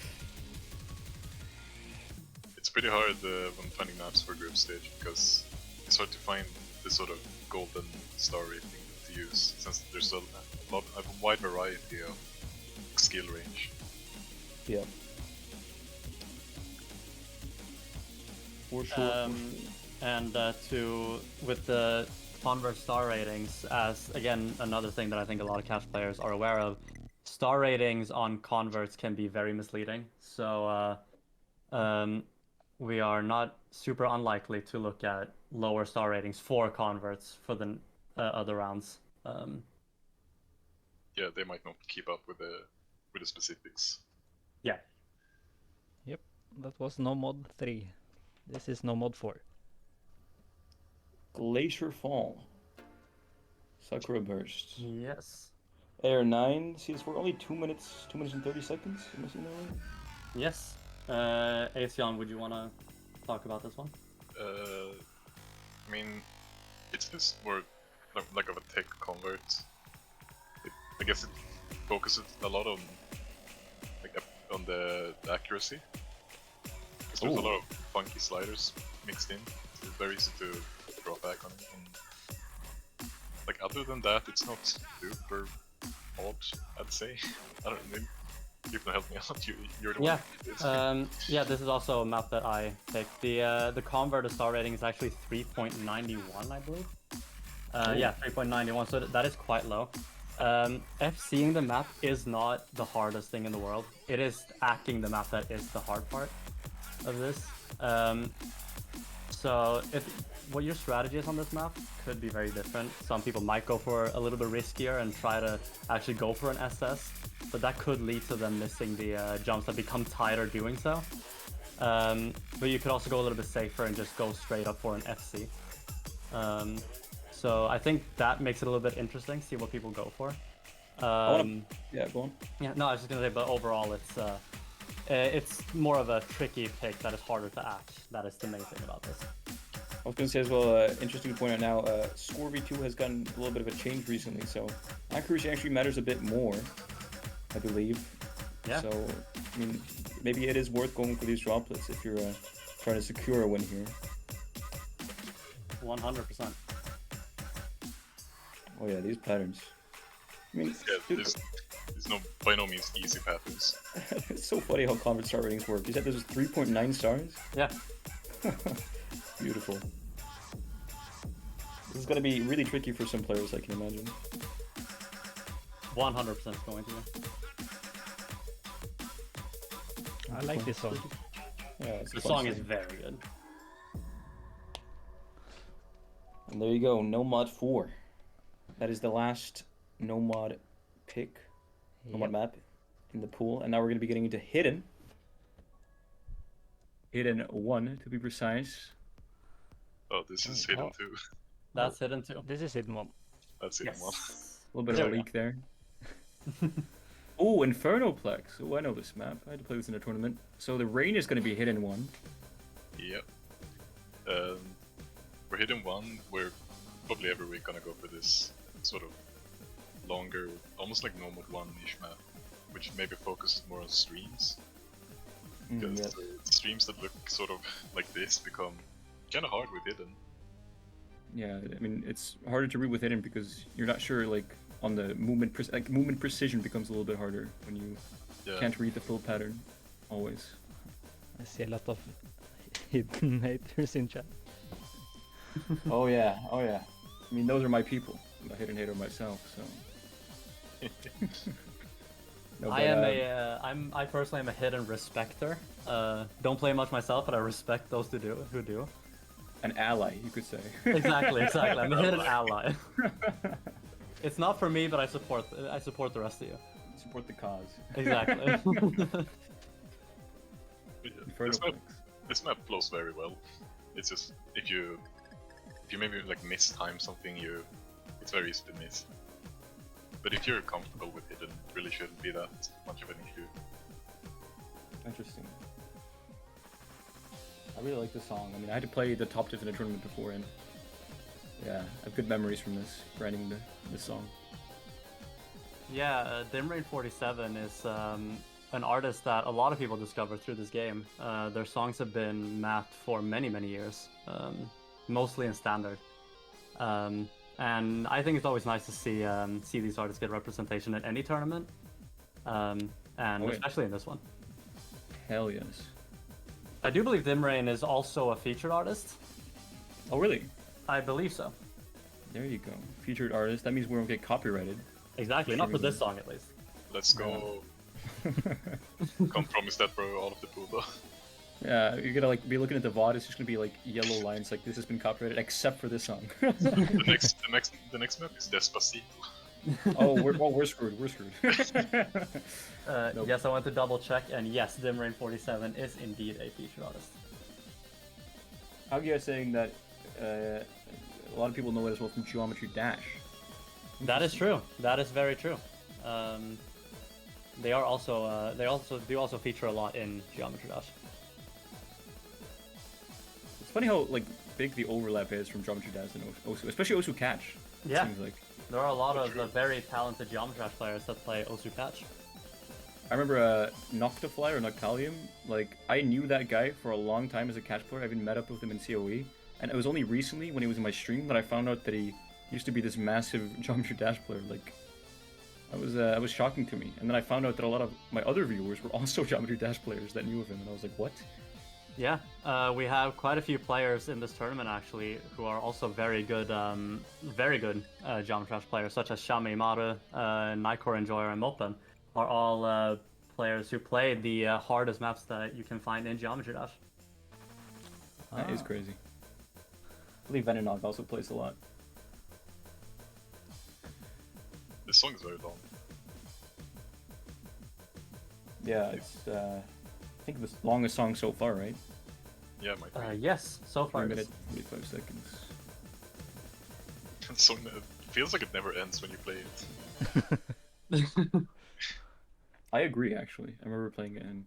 Speaker 4: It's pretty hard when finding maps for group stage because it's hard to find the sort of golden star rating to use since there's a wide variety of skill range.
Speaker 1: Yeah. For sure.
Speaker 5: And with the convert star ratings, as again another thing that I think a lot of Catch players are aware of, star ratings on converts can be very misleading. So we are not super unlikely to look at lower star ratings for converts for the other rounds.
Speaker 4: Yeah, they might not keep up with the specifics.
Speaker 5: Yeah.
Speaker 3: Yep, that was no mod 3. This is no mod 4.
Speaker 1: Glacier Fall. Sakura Burst.
Speaker 5: Yes.
Speaker 1: Air 9, CS4, only 2 minutes and 30 seconds? Am I seeing that right?
Speaker 5: Yes. Aesion, would you want to talk about this one?
Speaker 4: I mean, it's just more like of a tech convert. I guess it focuses a lot on the accuracy. Because there's a lot of funky sliders mixed in. So it's very easy to draw back on it. And, like other than that, it's not super odd, I'd say. I don't know. You can help me out. You're the one.
Speaker 5: Yeah, this is also a map that I picked. The convert star rating is actually 3.91, I believe. Yeah, 3.91, so that is quite low. FCing the map is not the hardest thing in the world. It is acting the map that is the hard part of this. So what your strategy is on this map could be very different. Some people might go for a little bit riskier and try to actually go for an SS, but that could lead to them missing the jumps that become tighter doing so. But you could also go a little bit safer and just go straight up for an FC. So I think that makes it a little bit interesting, see what people go for.
Speaker 1: Yeah, go on.
Speaker 5: Yeah, no, I was just gonna say, but overall it's more of a tricky pick that is harder to act. That is the main thing about this.
Speaker 1: I was going to say as well, interesting to point out now, Score V2 has gotten a little bit of a change recently, so accuracy actually matters a bit more, I believe.
Speaker 5: Yeah.
Speaker 1: So, I mean, maybe it is worth going for these droplets if you're trying to secure a win here.
Speaker 5: 100%.
Speaker 1: Oh yeah, these patterns. I mean,
Speaker 4: Yeah,
Speaker 1: dude,
Speaker 4: there's by no means easy patterns.
Speaker 1: it's so funny how convert star ratings work. You said this was 3.9 stars?
Speaker 5: Yeah.
Speaker 1: Beautiful. This is going to be really tricky for some players, I can imagine.
Speaker 5: 100% is going to be.
Speaker 3: I like this song.
Speaker 1: Yeah, it's a
Speaker 5: The
Speaker 1: fun
Speaker 5: song is very good.
Speaker 1: And there you go, no mod 4. That is the last no mod pick, no mod map in the pool. And now we're going to be getting into Hidden. Hidden 1, to be precise.
Speaker 4: Oh, this is hidden too.
Speaker 5: That's hidden too.
Speaker 3: This is hidden one.
Speaker 4: That's hidden one.
Speaker 1: A little bit
Speaker 5: There
Speaker 1: of a
Speaker 5: we
Speaker 1: leak there. Oh, Infernoplex. Oh, I know this map. I had to play this in a tournament. So the rain is going to be Hidden 1.
Speaker 4: Yep. For hidden 1, we're probably every week gonna go for this sort of longer, almost like normal 1-ish map, which maybe focuses more on streams. Because
Speaker 1: Yes.
Speaker 4: the streams that look sort of like this become kind of hard with hidden.
Speaker 1: Yeah, I mean, it's harder to read with Hidden because you're not sure, like, on the movement, movement precision becomes a little bit harder when you can't read the full pattern, always.
Speaker 3: I see a lot of hidden haters in chat.
Speaker 1: Oh yeah. I mean, those are my people. I'm a Hidden hater myself, so. No,
Speaker 5: I personally am a hidden respecter. Don't play much myself, but I respect those who do.
Speaker 1: An ally, you could say.
Speaker 5: Exactly. I'm a hidden ally. It's not for me, but I support the rest of you.
Speaker 1: Support the cause.
Speaker 5: Exactly.
Speaker 4: This map flows very well. It's just if you maybe like mistime something, it's very easy to miss. But if you're comfortable with Hidden, it really shouldn't be that much of an issue.
Speaker 1: Interesting. I really like this song. I mean, I had to play the top diff in a tournament before, and yeah, I have good memories from this, grinding this song.
Speaker 5: Yeah, Dimrain47 is an artist that a lot of people discovered through this game. Their songs have been mapped for many, many years, mostly in standard. And I think it's always nice to see these artists get representation at any tournament, and especially in this one.
Speaker 1: Hell yes.
Speaker 5: I do believe Dimrain is also a featured artist.
Speaker 1: Oh, really?
Speaker 5: I believe so.
Speaker 1: There you go. Featured artist. That means we won't get copyrighted.
Speaker 5: Exactly, not for this song at least.
Speaker 4: Let's go. Can't promise that, bro. All of the pool, though.
Speaker 1: Yeah, you're gonna like be looking at the VOD. It's just gonna be like yellow lines, like this has been copyrighted, except for this song.
Speaker 4: The next map is Despacito.
Speaker 1: Oh, we're screwed. We're screwed. Nope.
Speaker 5: Yes, I went to double check, and yes, Dimrain47 is indeed a featured artist.
Speaker 1: How are you guys saying that? A lot of people know it as well from Geometry Dash.
Speaker 5: That is true. That is very true. They also feature a lot in Geometry Dash.
Speaker 1: It's funny how like big the overlap is from Geometry Dash and Osu, especially Osu Catch.
Speaker 5: Yeah.
Speaker 1: Seems like.
Speaker 5: There are a lot of very talented Geometry Dash players that play osu Catch.
Speaker 1: I remember Noctafly or Noctalium. Like I knew that guy for a long time as a catch player. I even met up with him in COE, and it was only recently when he was in my stream that I found out that he used to be this massive Geometry Dash player. Like, it was shocking to me. And then I found out that a lot of my other viewers were also Geometry Dash players that knew of him, and I was like, what?
Speaker 5: Yeah, we have quite a few players in this tournament actually who are also very good Geometry Dash players, such as Shami Maru, Nikor Enjoyer, and Mopen, are all players who play the hardest maps that you can find in Geometry Dash.
Speaker 1: That is crazy. I believe Venenog also plays a lot.
Speaker 4: This song is very long.
Speaker 1: Yeah, it's I think the longest song so far, right?
Speaker 4: Yeah, it might be.
Speaker 5: Yes, so far.
Speaker 1: 1 minute, 45 seconds.
Speaker 4: The song feels like it never ends when you play it.
Speaker 1: I agree, actually. I remember playing it, and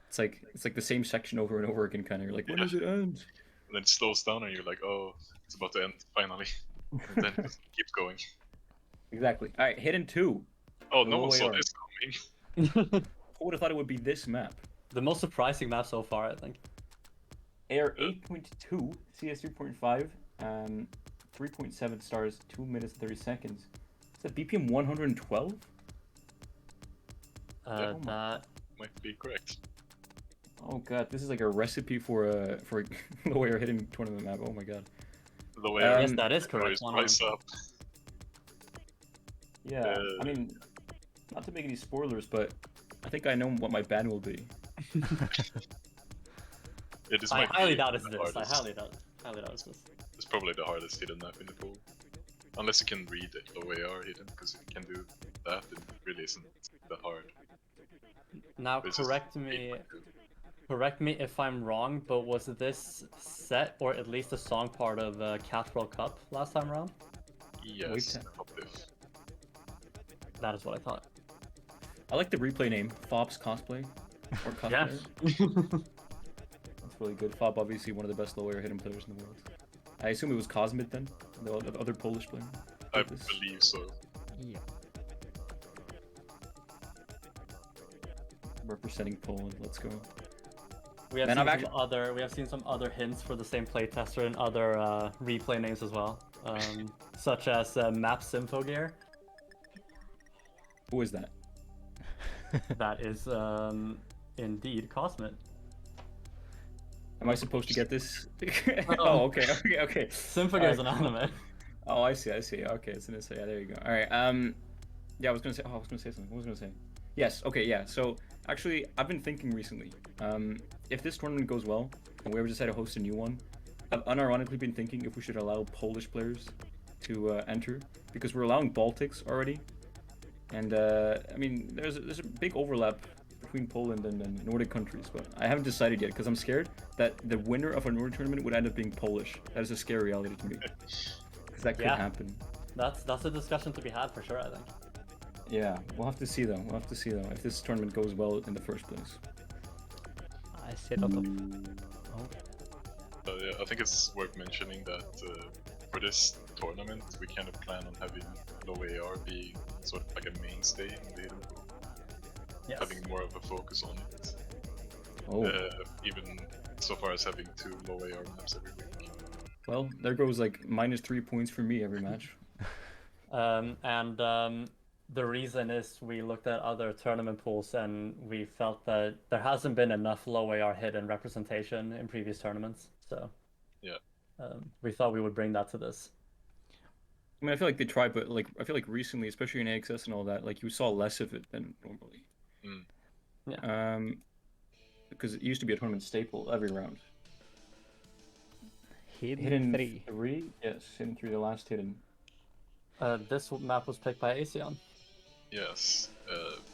Speaker 1: it's like the same section over and over again, kind of. You're like, when does it end?
Speaker 4: And then it slows down, and you're like, oh, it's about to end finally. And then it just keeps going.
Speaker 1: Exactly. All right, Hidden 2.
Speaker 4: Oh, no
Speaker 1: No
Speaker 4: one
Speaker 1: way
Speaker 4: saw
Speaker 1: on.
Speaker 4: this coming.
Speaker 1: Who would have thought it would be this map?
Speaker 5: The most surprising map so far, I think.
Speaker 1: Air 8.2, CS 3.5, 3.7 stars, 2 minutes 30 seconds. Is that BPM 112?
Speaker 5: That
Speaker 4: Might be correct.
Speaker 1: Oh god, this is like a recipe for a low air hidden tournament map. Oh my god.
Speaker 4: The way
Speaker 5: yes, that is correct.
Speaker 4: price up.
Speaker 1: Yeah, I mean, not to make any spoilers, but I think I know what my ban will be.
Speaker 4: Yeah, this
Speaker 5: I
Speaker 4: might
Speaker 5: highly
Speaker 4: be
Speaker 5: doubt it's
Speaker 4: the
Speaker 5: this. I
Speaker 4: hardest.
Speaker 5: highly doubt it's this.
Speaker 4: It's probably the hardest hidden map in the pool. Unless you can read it low AR hidden, because if you can do that, it really isn't that hard.
Speaker 5: Now
Speaker 4: This is
Speaker 5: correct me if I'm wrong, but was this set or at least a song part of Cat World Cup last time around?
Speaker 4: Yes, top diff.
Speaker 5: That is what I thought.
Speaker 1: I like the replay name, Fob's Cosplay. Or Cosplayer.
Speaker 5: Yes.
Speaker 1: That's really good. Fob, obviously one of the best low air hidden players in the world. I assume it was Cosmid then? The other Polish player?
Speaker 4: I
Speaker 1: This.
Speaker 4: believe so.
Speaker 3: Yeah.
Speaker 1: Representing Poland, let's go.
Speaker 5: We have,
Speaker 1: Man,
Speaker 5: we have seen some other hints for the same playtester and other replay names as well, such as Map Symphogear.
Speaker 1: Who is that?
Speaker 5: That is indeed Cosmid.
Speaker 1: Am I supposed to get this?
Speaker 5: Oh.
Speaker 1: Oh, okay.
Speaker 5: Symphogear is an anime.
Speaker 1: Oh, I see. Okay, it's gonna say. Yeah, there you go. All right. Yeah, I was gonna say something. What was I gonna say? Yes. Okay. Yeah. So actually, I've been thinking recently. If this tournament goes well, and we ever decide to host a new one, I've unironically been thinking if we should allow Polish players to enter, because we're allowing Baltics already, and I mean, there's a big overlap between Poland and Nordic countries, but I haven't decided yet because I'm scared that the winner of a Nordic tournament would end up being Polish. That is a scary reality to me, because that could happen.
Speaker 5: That's a discussion to be had for sure, I think.
Speaker 1: Yeah, we'll have to see though. We'll have to see though if this tournament goes well in the first place.
Speaker 3: I see a lot of. Oh,
Speaker 4: Yeah, I think it's worth mentioning that for this tournament, we kind of plan on having low AR be sort of like a mainstay in the hidden pool,
Speaker 5: Yes.
Speaker 4: having more of a focus on it.
Speaker 1: Oh,
Speaker 4: Even so far as having 2 low AR maps every week.
Speaker 1: well, there goes like -3 points for me every match.
Speaker 5: The reason is we looked at other tournament pools and we felt that there hasn't been enough low AR hidden representation in previous tournaments. So
Speaker 4: Yeah.
Speaker 5: we thought we would bring that to this.
Speaker 1: I mean, I feel like they try, but like I feel like recently, especially in AXS and all that, like you saw less of it than normally.
Speaker 4: Mm.
Speaker 5: Yeah.
Speaker 1: Because it used to be a tournament staple every round.
Speaker 3: hidden 3.
Speaker 1: 3? Yes, hidden 3, the last hidden.
Speaker 5: This map was picked by Asean.
Speaker 4: Yes.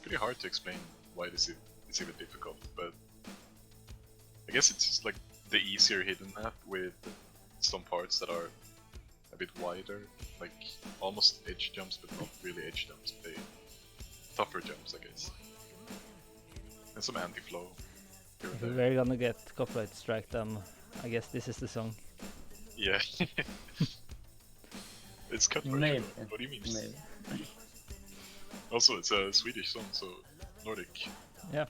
Speaker 4: Pretty hard to explain why it's even difficult, but I guess it's just like the easier hidden map with some parts that are a bit wider, like almost edge jumps, but not really edge jumps. They tougher jumps, I guess, and some anti-flow here and
Speaker 3: If
Speaker 4: there.
Speaker 3: we're gonna get copyright strike, then I guess this is the song.
Speaker 4: Yeah. It's cut version.
Speaker 5: Maybe.
Speaker 4: What do you mean?
Speaker 5: Maybe.
Speaker 4: Also, it's a Swedish song, so Nordic.
Speaker 3: Yeah.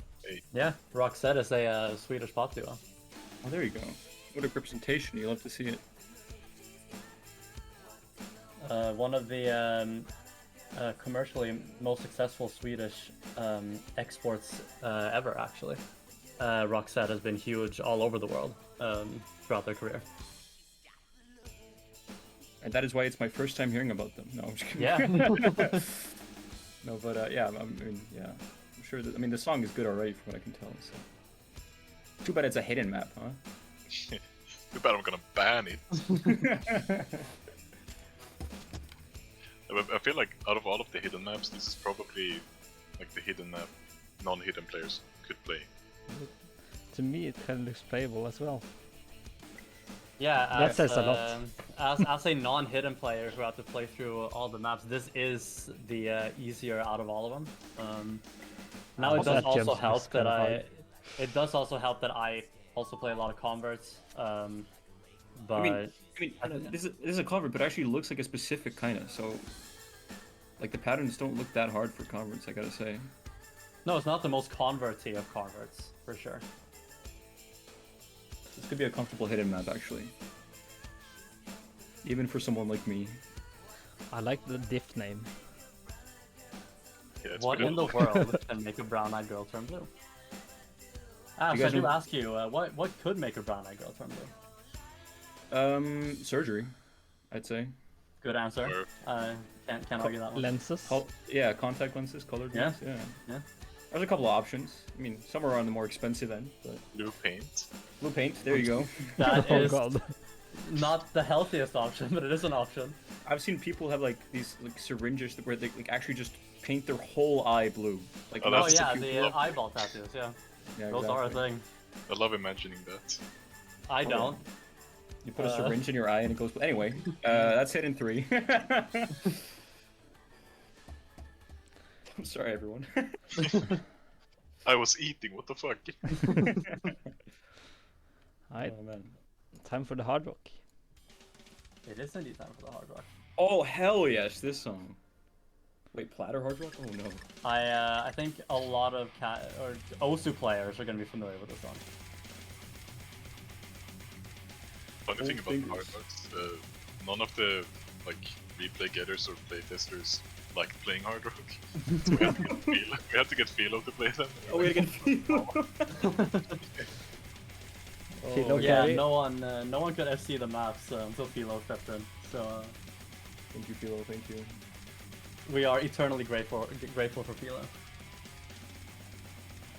Speaker 5: Yeah, Roxette is a Swedish pop duo.
Speaker 1: Oh, there you go. What a representation! You love to see it.
Speaker 5: One of the commercially most successful Swedish exports ever, actually. Roxette has been huge all over the world throughout their career.
Speaker 1: And that is why it's my first time hearing about them. No, I'm just kidding.
Speaker 5: Yeah.
Speaker 1: No, but yeah, I mean, yeah, I'm sure that. I mean, the song is good already, from what I can tell. So, too bad it's a hidden map, huh?
Speaker 4: Too bad I'm gonna ban it. I feel like out of all of the hidden maps, this is probably like the hidden map non-hidden players could play.
Speaker 3: To me, it kind of looks playable as well.
Speaker 5: Yeah,
Speaker 3: That says a lot.
Speaker 5: As a non-hidden player who had to play through all the maps, this is the easier out of all of them. Now it does
Speaker 3: That
Speaker 5: also
Speaker 3: jump
Speaker 5: help
Speaker 3: is kinda
Speaker 5: that
Speaker 3: hard.
Speaker 5: it does also help that I also play a lot of converts. But
Speaker 1: I mean, this is a convert, but it actually looks like a specific kind of. So, like the patterns don't look that hard for converts, I gotta say.
Speaker 5: no, it's not the most converty of converts for sure.
Speaker 1: This could be a comfortable hidden map, actually. Even for someone like me.
Speaker 3: I like the diff name.
Speaker 4: Yeah, it's
Speaker 5: What
Speaker 4: pretty
Speaker 5: in the
Speaker 4: cool.
Speaker 5: world can make a brown-eyed girl turn blue? Ash,
Speaker 1: You
Speaker 5: I
Speaker 1: guys
Speaker 5: do
Speaker 1: know-
Speaker 5: ask you, what could make a brown-eyed girl turn blue?
Speaker 1: Surgery, I'd say.
Speaker 5: Good answer.
Speaker 4: Or-
Speaker 5: Can't argue that one.
Speaker 3: Lenses.
Speaker 1: Yeah, contact lenses, colored
Speaker 5: Yeah.
Speaker 1: ones, yeah.
Speaker 5: Yeah.
Speaker 1: There's a couple of options. I mean, some are on the more expensive end, but
Speaker 4: Blue paint.
Speaker 1: blue paint. There you go.
Speaker 5: That
Speaker 3: Oh
Speaker 5: is
Speaker 3: god.
Speaker 5: not the healthiest option, but it is an option.
Speaker 1: I've seen people have like these like syringes where they like actually just paint their whole eye blue. Like
Speaker 4: Oh,
Speaker 5: Oh
Speaker 1: not just
Speaker 5: yeah,
Speaker 1: a few-
Speaker 5: the eyeball tattoos, yeah.
Speaker 1: yeah,
Speaker 5: Those are a
Speaker 1: exactly.
Speaker 5: thing.
Speaker 4: I love imagining that.
Speaker 5: I don't.
Speaker 1: You put a
Speaker 5: Uh.
Speaker 1: syringe in your eye and it goes. Anyway, that's hidden 3. I'm sorry, everyone.
Speaker 4: I was eating, what the fuck?
Speaker 3: Alright,
Speaker 1: Oh man.
Speaker 3: time for the hard rock.
Speaker 5: It is indeed time for the hard rock.
Speaker 1: Oh hell yes, this song. Wait, platter hard rock? Oh no.
Speaker 5: I think a lot of osu players are gonna be familiar with this song.
Speaker 4: Funny
Speaker 1: Old
Speaker 4: thing about
Speaker 1: fingers.
Speaker 4: hard rocks, none of the like replay getters or play testers like playing hard rock. So we had to get Philo to play them.
Speaker 1: Oh wait again.
Speaker 3: Philo
Speaker 5: Yeah,
Speaker 3: carry.
Speaker 5: no one could FC the maps until Philo stepped in. So
Speaker 1: Thank you, Philo. Thank you.
Speaker 5: we are eternally grateful for Philo.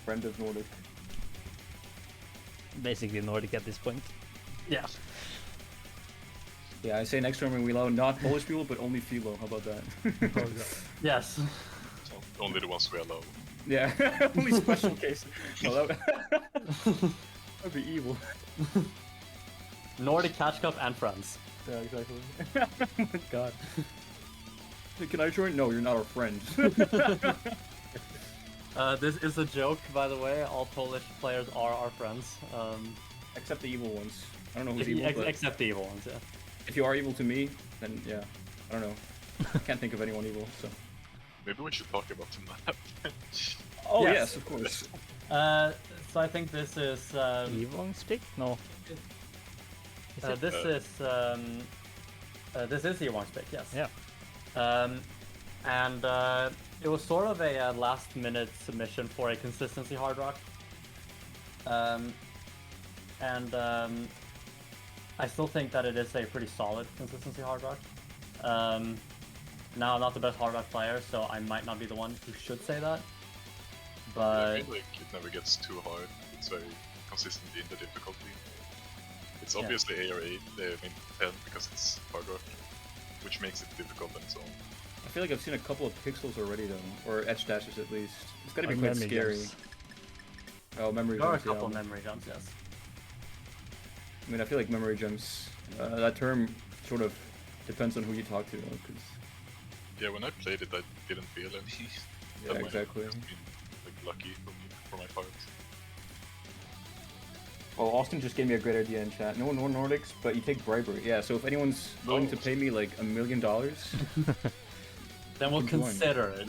Speaker 1: Friend of Nordic.
Speaker 3: Basically Nordic at this point.
Speaker 5: Yeah.
Speaker 1: Yeah, I say next time we allow not Polish people, but only Philo. How about that?
Speaker 5: Yes.
Speaker 4: Only the ones we allow.
Speaker 1: Yeah, only special cases. No, that'd be evil.
Speaker 5: Nordic Catch Cup and friends.
Speaker 1: Yeah, exactly. Oh my god. Hey, can I join? No, you're not our friend.
Speaker 5: This is a joke, by the way. All Polish players are our friends.
Speaker 1: Except the evil ones. I don't know who's evil, but
Speaker 5: Except the evil ones, yeah.
Speaker 1: if you are evil to me, then yeah. I don't know. I can't think of anyone evil, so.
Speaker 4: Maybe we should talk about the map.
Speaker 1: Oh,
Speaker 5: Yes.
Speaker 1: yes, of course.
Speaker 5: So I think this is
Speaker 3: Evil stick? No. Is it?
Speaker 5: this is Ewong's pick, yes.
Speaker 3: Yeah.
Speaker 5: And it was sort of a last-minute submission for a consistency hard rock. I still think that it is a pretty solid consistency hard rock. Now I'm not the best hard rock player, so I might not be the one who should say that. But
Speaker 4: I feel like it never gets too hard. It's very consistent in the difficulty. It's obviously A or 8, I mean 10 because it's hard rock, which makes it difficult on its own.
Speaker 1: I feel like I've seen a couple of pixels already, though. Or etch dashes, at least. It's gotta be
Speaker 3: Or
Speaker 1: quite
Speaker 3: memory
Speaker 1: scary.
Speaker 3: jumps.
Speaker 1: Oh, memory
Speaker 5: there are a
Speaker 1: jumps, yeah.
Speaker 5: couple memory jumps, yes.
Speaker 1: I mean, I feel like memory jumps, that term sort of depends on who you talk to, though, because...
Speaker 4: Yeah, when I played it, I didn't feel any.
Speaker 1: Yeah,
Speaker 4: That might have
Speaker 1: exactly.
Speaker 4: just been, like, lucky for my part.
Speaker 1: Oh, Austin just gave me a great idea in chat. No Nordics, but you take bribery. Yeah, so if anyone's willing to pay me like $1 million,
Speaker 5: Then we'll
Speaker 1: Keep going.
Speaker 5: consider it.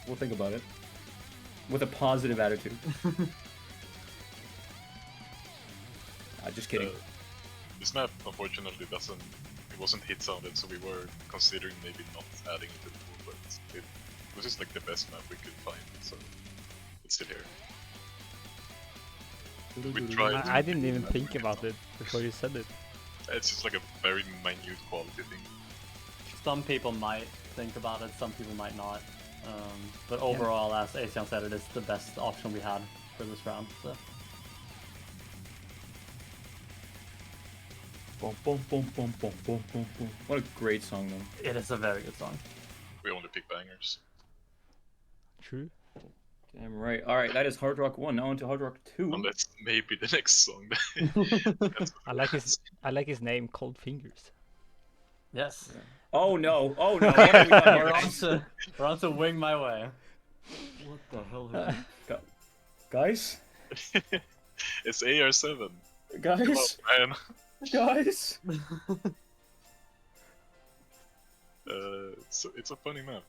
Speaker 1: we'll think about it. With a positive attitude. Just kidding.
Speaker 4: This map, unfortunately, it wasn't hit sounded, so we were considering maybe not adding it to the pool, but it was just like the best map we could find, so it's still here. We tried.
Speaker 3: I didn't even think about it before you said it.
Speaker 4: It's just like a very minute quality thing.
Speaker 5: Some people might think about it, some people might not. But overall, as Asian said, it is the best option we had for this round. So.
Speaker 1: Boom, boom, boom, boom, boom, boom, boom, boom. What a great song, though.
Speaker 5: It is a very good song.
Speaker 4: We only pick bangers.
Speaker 3: True.
Speaker 1: Damn right. Alright, that is Hard Rock 1. Now on to Hard Rock 2.
Speaker 4: Unless maybe the next song.
Speaker 3: I like his name, Cold Fingers.
Speaker 5: Yes.
Speaker 1: Oh no, oh no. What have we done here?
Speaker 5: We're on to Wing My Way. What the hell is
Speaker 1: Gu- Guys?
Speaker 4: It's AR7.
Speaker 1: Guys?
Speaker 4: Oh man.
Speaker 1: Guys?
Speaker 4: It's a funny map.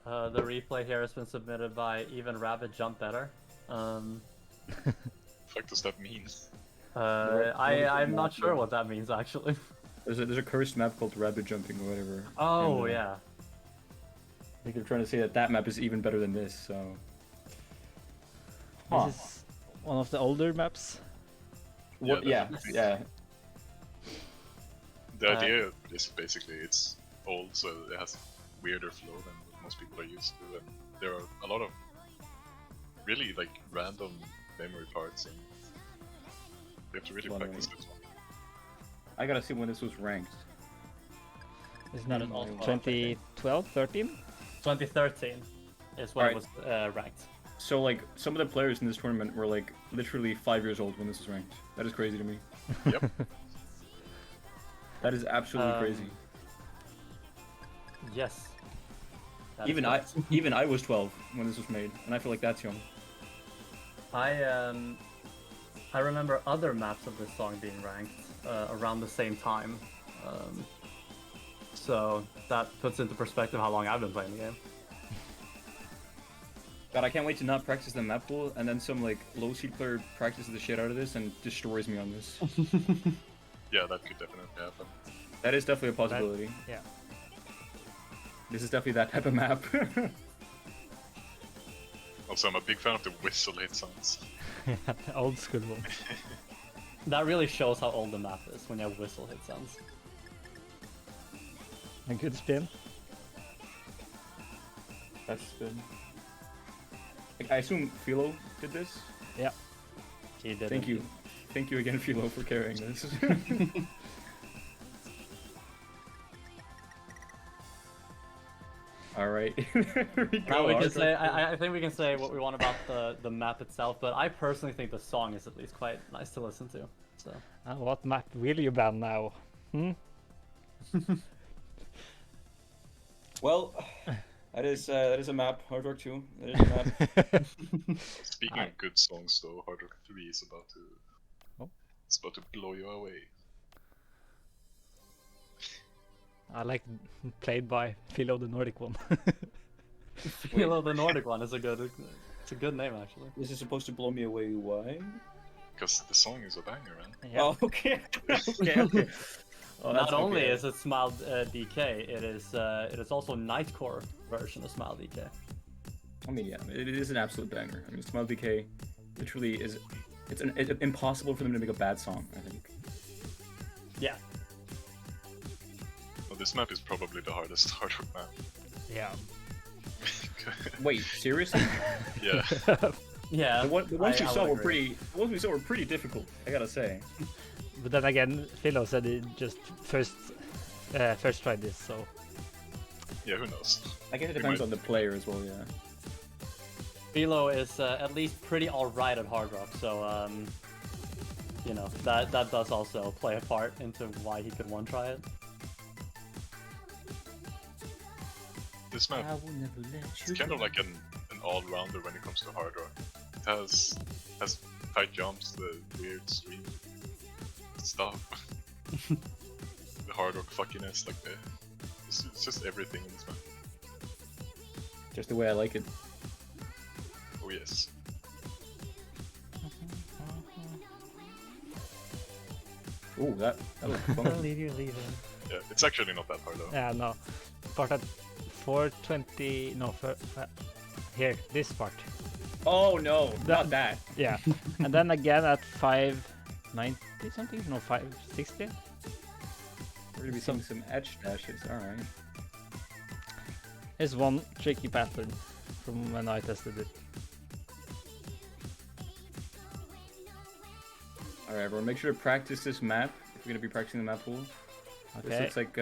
Speaker 5: The replay here has been submitted by Even Rabbit Jump Better.
Speaker 4: Fuck does that mean?
Speaker 5: I'm not sure what that means actually.
Speaker 1: There's a cursed map called Rabbit Jumping or whatever.
Speaker 5: Oh
Speaker 1: And,
Speaker 5: yeah.
Speaker 1: I think they're trying to say that that map is even better than this, so... Huh.
Speaker 3: This is one of the older maps.
Speaker 1: What?
Speaker 4: Yeah,
Speaker 1: Yeah.
Speaker 4: The idea is basically it's old, so it has weirder flow than what most people are used to, and there are a lot of really like random memory parts, and you have to really
Speaker 1: Well,
Speaker 4: practice this one.
Speaker 1: I gotta see when this was ranked.
Speaker 3: Isn't
Speaker 5: That
Speaker 3: it
Speaker 5: is also
Speaker 3: 2012, 13?
Speaker 5: 2013 is when it was ranked.
Speaker 1: So like some of the players in this tournament were like literally 5 years old when this was ranked. That is crazy to me.
Speaker 4: Yep.
Speaker 1: That is absolutely crazy.
Speaker 5: Yes. That
Speaker 1: Even
Speaker 5: is
Speaker 1: I,
Speaker 5: correct.
Speaker 1: even I was 12 when this was made, and I feel like that's young.
Speaker 5: I remember other maps of this song being ranked around the same time. So that puts into perspective how long I've been playing the game.
Speaker 1: God, I can't wait to not practice the map pool, and then some like low seed player practices the shit out of this and destroys me on this.
Speaker 4: Yeah, that could definitely happen.
Speaker 1: That is definitely a possibility.
Speaker 3: Yeah.
Speaker 1: This is definitely that type of map.
Speaker 4: Also, I'm a big fan of the whistle hit sounds.
Speaker 3: The old school one.
Speaker 5: That really shows how old the map is when you have whistle hit sounds.
Speaker 3: A good spin.
Speaker 1: That's good. I assume Philo did this?
Speaker 3: Yeah.
Speaker 5: He did.
Speaker 1: Thank you. Thank you again, Philo, for carrying this. Alright.
Speaker 5: Now we can say, I think we can say what we want about the map itself, but I personally think the song is at least quite nice to listen to. So
Speaker 3: What map will you ban now? Hmm?
Speaker 1: Well, that is a map. Hard Rock 2. That is a map.
Speaker 4: Speaking of good songs, though, Hard Rock 3 is about to.
Speaker 3: Oh.
Speaker 4: It's about to blow you away.
Speaker 3: I like played by Philo the Nordic one.
Speaker 5: Philo the Nordic one is a good. It's a good name actually.
Speaker 1: This is supposed to blow me away. Why?
Speaker 4: Because the song is a banger, man.
Speaker 3: Yeah.
Speaker 1: Oh, okay. okay. Oh,
Speaker 5: Not
Speaker 1: that's
Speaker 5: only
Speaker 1: okay.
Speaker 5: is it Smile DK, it is also Nightcore version of Smile DK.
Speaker 1: I mean, yeah, it is an absolute banger. I mean, Smile DK literally is. It's impossible for them to make a bad song, I think.
Speaker 5: Yeah.
Speaker 4: Well, this map is probably the hardest Hard Rock map.
Speaker 3: Yeah.
Speaker 1: Wait, seriously?
Speaker 4: Yeah.
Speaker 5: Yeah.
Speaker 1: The ones we
Speaker 5: I
Speaker 1: saw
Speaker 5: would
Speaker 1: were
Speaker 5: agree.
Speaker 1: pretty. The ones we saw were pretty difficult. I gotta say.
Speaker 3: But then again, Philo said it just first tried this, so
Speaker 4: Yeah, who knows?
Speaker 1: I guess it
Speaker 4: We
Speaker 1: depends
Speaker 4: might-
Speaker 1: on the player as well. Yeah.
Speaker 5: Philo is at least pretty alright at Hard Rock, so you know that does also play a part into why he could one try it.
Speaker 4: This map,
Speaker 1: will never let
Speaker 4: it's kind of like an all-rounder when it comes to Hard Rock. It has tight jumps, the weird stream stuff, the Hard Rock fuckiness, like it's just everything in this map.
Speaker 1: Just the way I like it.
Speaker 4: Oh yes.
Speaker 1: Ooh, that looks fun.
Speaker 3: leave you.
Speaker 4: Yeah, it's actually not that hard though.
Speaker 3: Yeah, no. Part at 420. No, here this part.
Speaker 1: Oh no, not that.
Speaker 3: Yeah, and then again at 590 something. No, 560.
Speaker 1: We're gonna be seeing some edge dashes. All right.
Speaker 3: There's one tricky pattern from when I tested it.
Speaker 1: All right, everyone. Make sure to practice this map if you're gonna be practicing the map pool. This
Speaker 3: Okay,
Speaker 1: looks like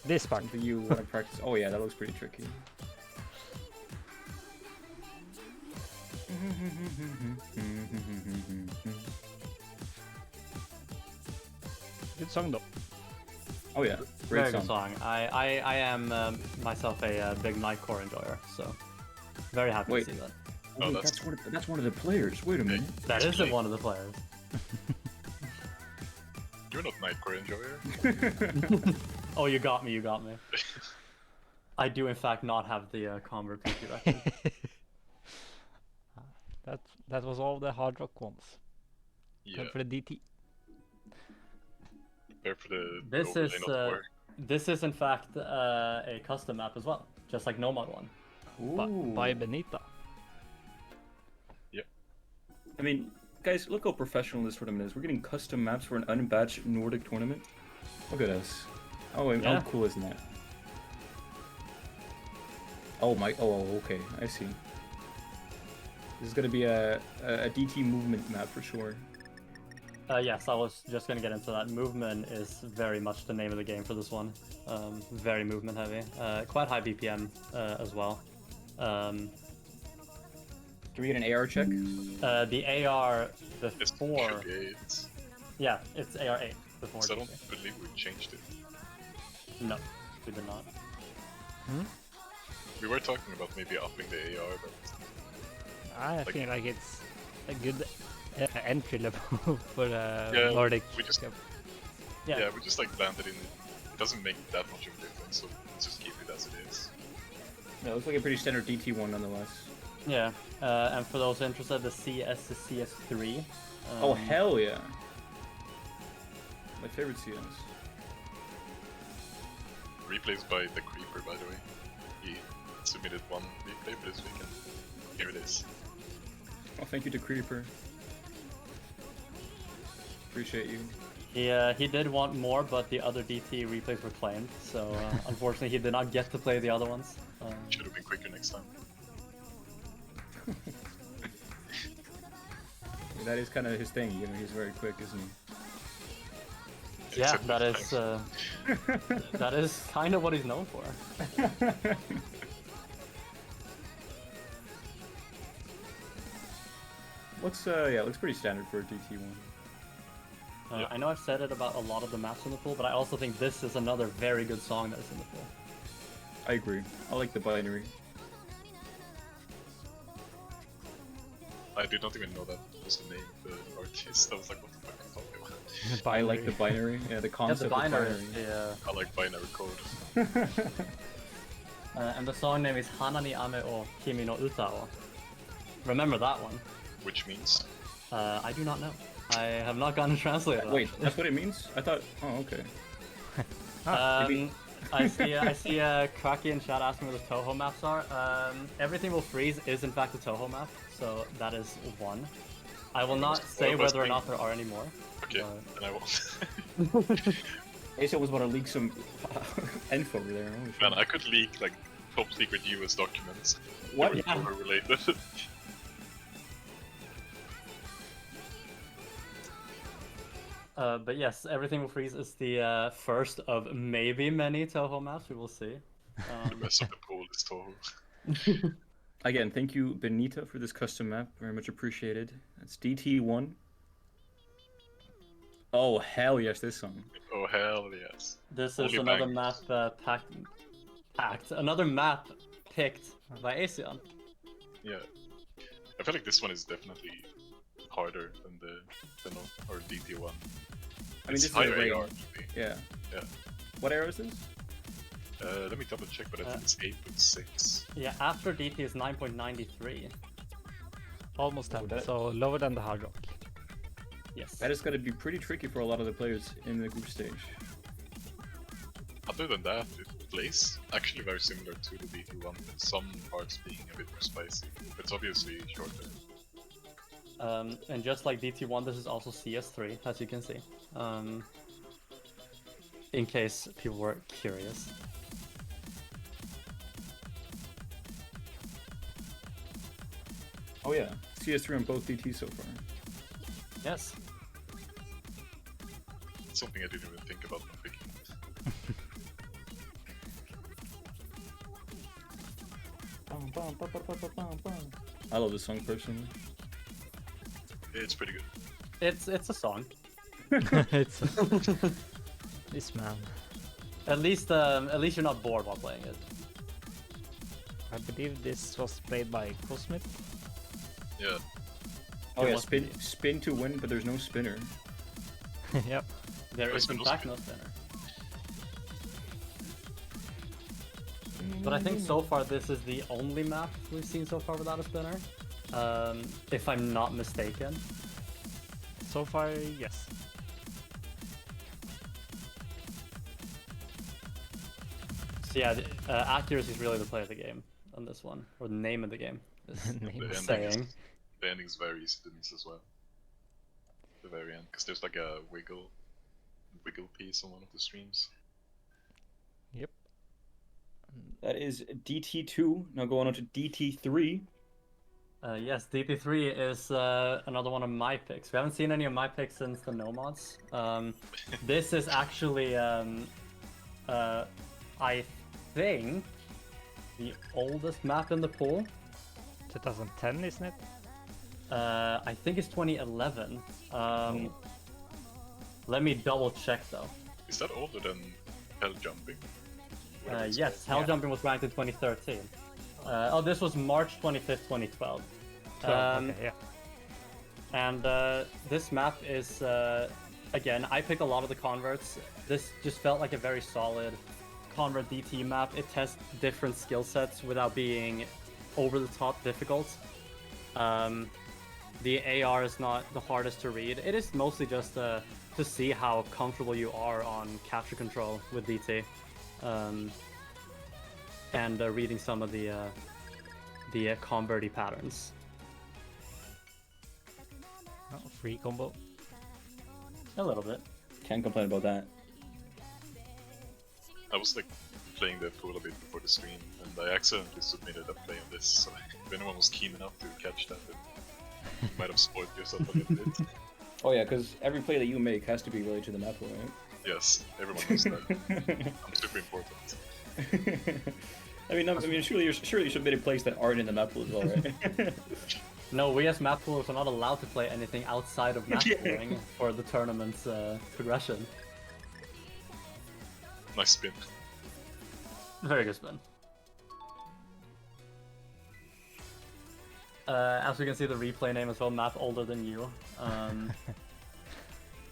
Speaker 3: this part.
Speaker 1: something you want to practice. Oh yeah, that looks pretty tricky.
Speaker 3: Good song though.
Speaker 1: Oh yeah, great
Speaker 5: Very
Speaker 1: song.
Speaker 5: good song. I am myself a big Nightcore enjoyer, so very happy
Speaker 1: Wait.
Speaker 5: to see that.
Speaker 4: Oh,
Speaker 1: Wait,
Speaker 4: that's-
Speaker 1: that's one of the players. Wait a minute.
Speaker 5: That
Speaker 4: It's
Speaker 5: is
Speaker 4: Blake.
Speaker 5: one of the players.
Speaker 4: You're not Nightcore enjoyer.
Speaker 5: Oh, you got me. I do in fact not have the convert cookie record.
Speaker 3: That was all the Hard Rock ones.
Speaker 4: Yeah,
Speaker 3: Time for the DT.
Speaker 4: prepare for the
Speaker 5: This
Speaker 4: overlay
Speaker 5: is
Speaker 4: not to work.
Speaker 5: this is in fact a custom map as well, just like Nomad one.
Speaker 3: By Benita.
Speaker 1: I mean, guys, look how professional this tournament is. We're getting custom maps for an unbatched Nordic tournament. Look at us. Oh, and
Speaker 5: Yeah.
Speaker 1: how cool is that? Oh my. Oh, okay. I see. This is gonna be a DT movement map for sure.
Speaker 5: Yes, I was just gonna get into that. Movement is very much the name of the game for this one. Very movement heavy. Quite high BPM as well.
Speaker 1: Can we get an AR check?
Speaker 5: The AR
Speaker 4: It's
Speaker 5: before,
Speaker 4: should be 8.
Speaker 5: yeah, it's AR 8 before.
Speaker 4: So I
Speaker 5: DT.
Speaker 4: don't believe we changed it.
Speaker 5: No, we did not.
Speaker 4: We were talking about maybe upping the AR, but
Speaker 3: I
Speaker 4: Like-
Speaker 3: feel like it's a good entry level for
Speaker 4: Yeah,
Speaker 3: Nordic
Speaker 4: we just-
Speaker 3: Cup.
Speaker 4: yeah, we just like landed in. It doesn't make that much of a difference, so let's just keep it as it is.
Speaker 1: No, it looks like a pretty standard DT one nonetheless.
Speaker 5: Yeah, and for those interested, the CS is CS3.
Speaker 1: Oh hell yeah! My favorite CS.
Speaker 4: Replays by the Creeper, by the way. He submitted one replay for this weekend. Here it is.
Speaker 1: Oh, thank you to Creeper. Appreciate you.
Speaker 5: He did want more, but the other DT replays were claimed, so unfortunately he did not get to play the other ones.
Speaker 4: Should have been quicker next time.
Speaker 1: That is kind of his thing, you know. He's very quick, isn't he?
Speaker 5: Yeah,
Speaker 4: Except
Speaker 5: that
Speaker 4: this
Speaker 5: is
Speaker 4: time.
Speaker 5: that is kind of what he's known for.
Speaker 1: Looks yeah, looks pretty standard for a DT one.
Speaker 4: Yeah.
Speaker 5: I know I've said it about a lot of the maps in the pool, but I also think this is another very good song that is in the pool.
Speaker 1: I agree. I like the binary.
Speaker 4: I did not even know that was the name of the artist. I was like, what the fuck are you talking about?
Speaker 1: I like the binary. Yeah, the
Speaker 5: Yeah,
Speaker 1: concept
Speaker 5: the binary.
Speaker 1: of binary.
Speaker 5: Yeah.
Speaker 4: I like binary code.
Speaker 5: And the song name is Hanani Ame o Kimi no Uta o. Remember that one?
Speaker 4: Which means
Speaker 5: I do not know. I have not gotten a translator.
Speaker 1: Wait, that's what it means? I thought. Oh, okay. maybe-
Speaker 5: I see Kraki in chat asking what the Toho maps are. Everything will freeze is in fact a Toho map, so that is one. I will not say whether or not there are any more.
Speaker 4: okay, then I won't.
Speaker 1: Asa was about to leak some info over there. Holy shit.
Speaker 4: Man, I could leak like top secret US documents.
Speaker 1: What?
Speaker 4: They were related.
Speaker 5: But yes, everything will freeze is the first of maybe many Toho maps. We will see.
Speaker 4: The rest of the pool is Toho.
Speaker 1: Again, thank you, Benita, for this custom map. Very much appreciated. That's DT1. Oh, hell yes, this song.
Speaker 4: Oh hell yes.
Speaker 5: This is
Speaker 4: Only
Speaker 5: another
Speaker 4: bangers.
Speaker 5: map packed. Another map picked by Asian.
Speaker 4: Yeah. I feel like this one is definitely harder than or DT1.
Speaker 1: I mean,
Speaker 4: It's
Speaker 1: this is a
Speaker 4: higher
Speaker 1: range.
Speaker 4: AR to me.
Speaker 1: Yeah.
Speaker 4: Yeah.
Speaker 1: What era is this?
Speaker 4: Let me double check, but I think it's 8.6.
Speaker 5: Yeah, after DT is 9.93.
Speaker 3: Almost 10,
Speaker 1: that-
Speaker 3: so lower than the hard rock.
Speaker 5: Yes.
Speaker 1: That is going to be pretty tricky for a lot of the players in the group stage.
Speaker 4: Other than that, it plays actually very similar to the DT1, with some parts being a bit more spicy. It's obviously shorter.
Speaker 5: And just like DT1, this is also CS3, as you can see. In case people were curious.
Speaker 1: Oh yeah, CS3 on both DTs so far.
Speaker 5: Yes.
Speaker 4: It's something I didn't even think about when picking it.
Speaker 1: I love this song personally.
Speaker 4: It's pretty good.
Speaker 5: It's a song.
Speaker 3: It's this man.
Speaker 5: At least you're not bored while playing it.
Speaker 3: I believe this was played by Cosmit.
Speaker 4: Yeah.
Speaker 1: Oh
Speaker 5: It
Speaker 1: yeah,
Speaker 5: must
Speaker 1: spin to win, but there's no spinner.
Speaker 3: Yep.
Speaker 5: There is in
Speaker 4: no
Speaker 5: fact
Speaker 4: spin.
Speaker 5: no spinner. But I think so far this is the only map we've seen so far without a spinner. If I'm not mistaken.
Speaker 3: So far, yes.
Speaker 5: So yeah, accuracy is really the play of the game on this one, or the name of the game. Is
Speaker 3: Name
Speaker 4: The
Speaker 3: is
Speaker 5: saying.
Speaker 4: the ending's very easy to miss as well. The very end, because there's like a wiggle piece on one of the streams.
Speaker 3: Yep.
Speaker 1: That is DT2. Now going on to DT3.
Speaker 5: Yes, DP3 is another one of my picks. We haven't seen any of my picks since the Nomads. This is actually, I think, the oldest map in the pool.
Speaker 3: 2010, isn't it?
Speaker 5: I think it's 2011. Let me double check though.
Speaker 4: Is that older than Hell Jumping? Whatever it's
Speaker 5: Yes,
Speaker 4: called.
Speaker 5: Hell Jumping was ranked in 2013. Oh, this was March 25th, 2012.
Speaker 3: Okay, yeah.
Speaker 5: And this map is, again, I picked a lot of the converts. This just felt like a very solid convert DT map. It tests different skill sets without being over the top difficult. The AR is not the hardest to read. It is mostly just to see how comfortable you are on capture control with DT. And reading some of the converty patterns.
Speaker 3: Oh, free combo.
Speaker 5: A little bit.
Speaker 1: Can't complain about that.
Speaker 4: I was like playing the pool a bit before the stream, and I accidentally submitted a play on this, so if anyone was keen enough to catch that, then you might have spoiled yourself a little bit.
Speaker 1: Oh yeah, because every play that you make has to be related to the map, right?
Speaker 4: Yes, everyone knows that. I'm super important.
Speaker 1: surely you submitted plays that aren't in the map pool as well, right?
Speaker 5: No, we as map poolers are not allowed to play anything outside of map pooling for the tournament's progression.
Speaker 4: Nice spin.
Speaker 5: Very good spin. As we can see, the replay name as well, map older than you.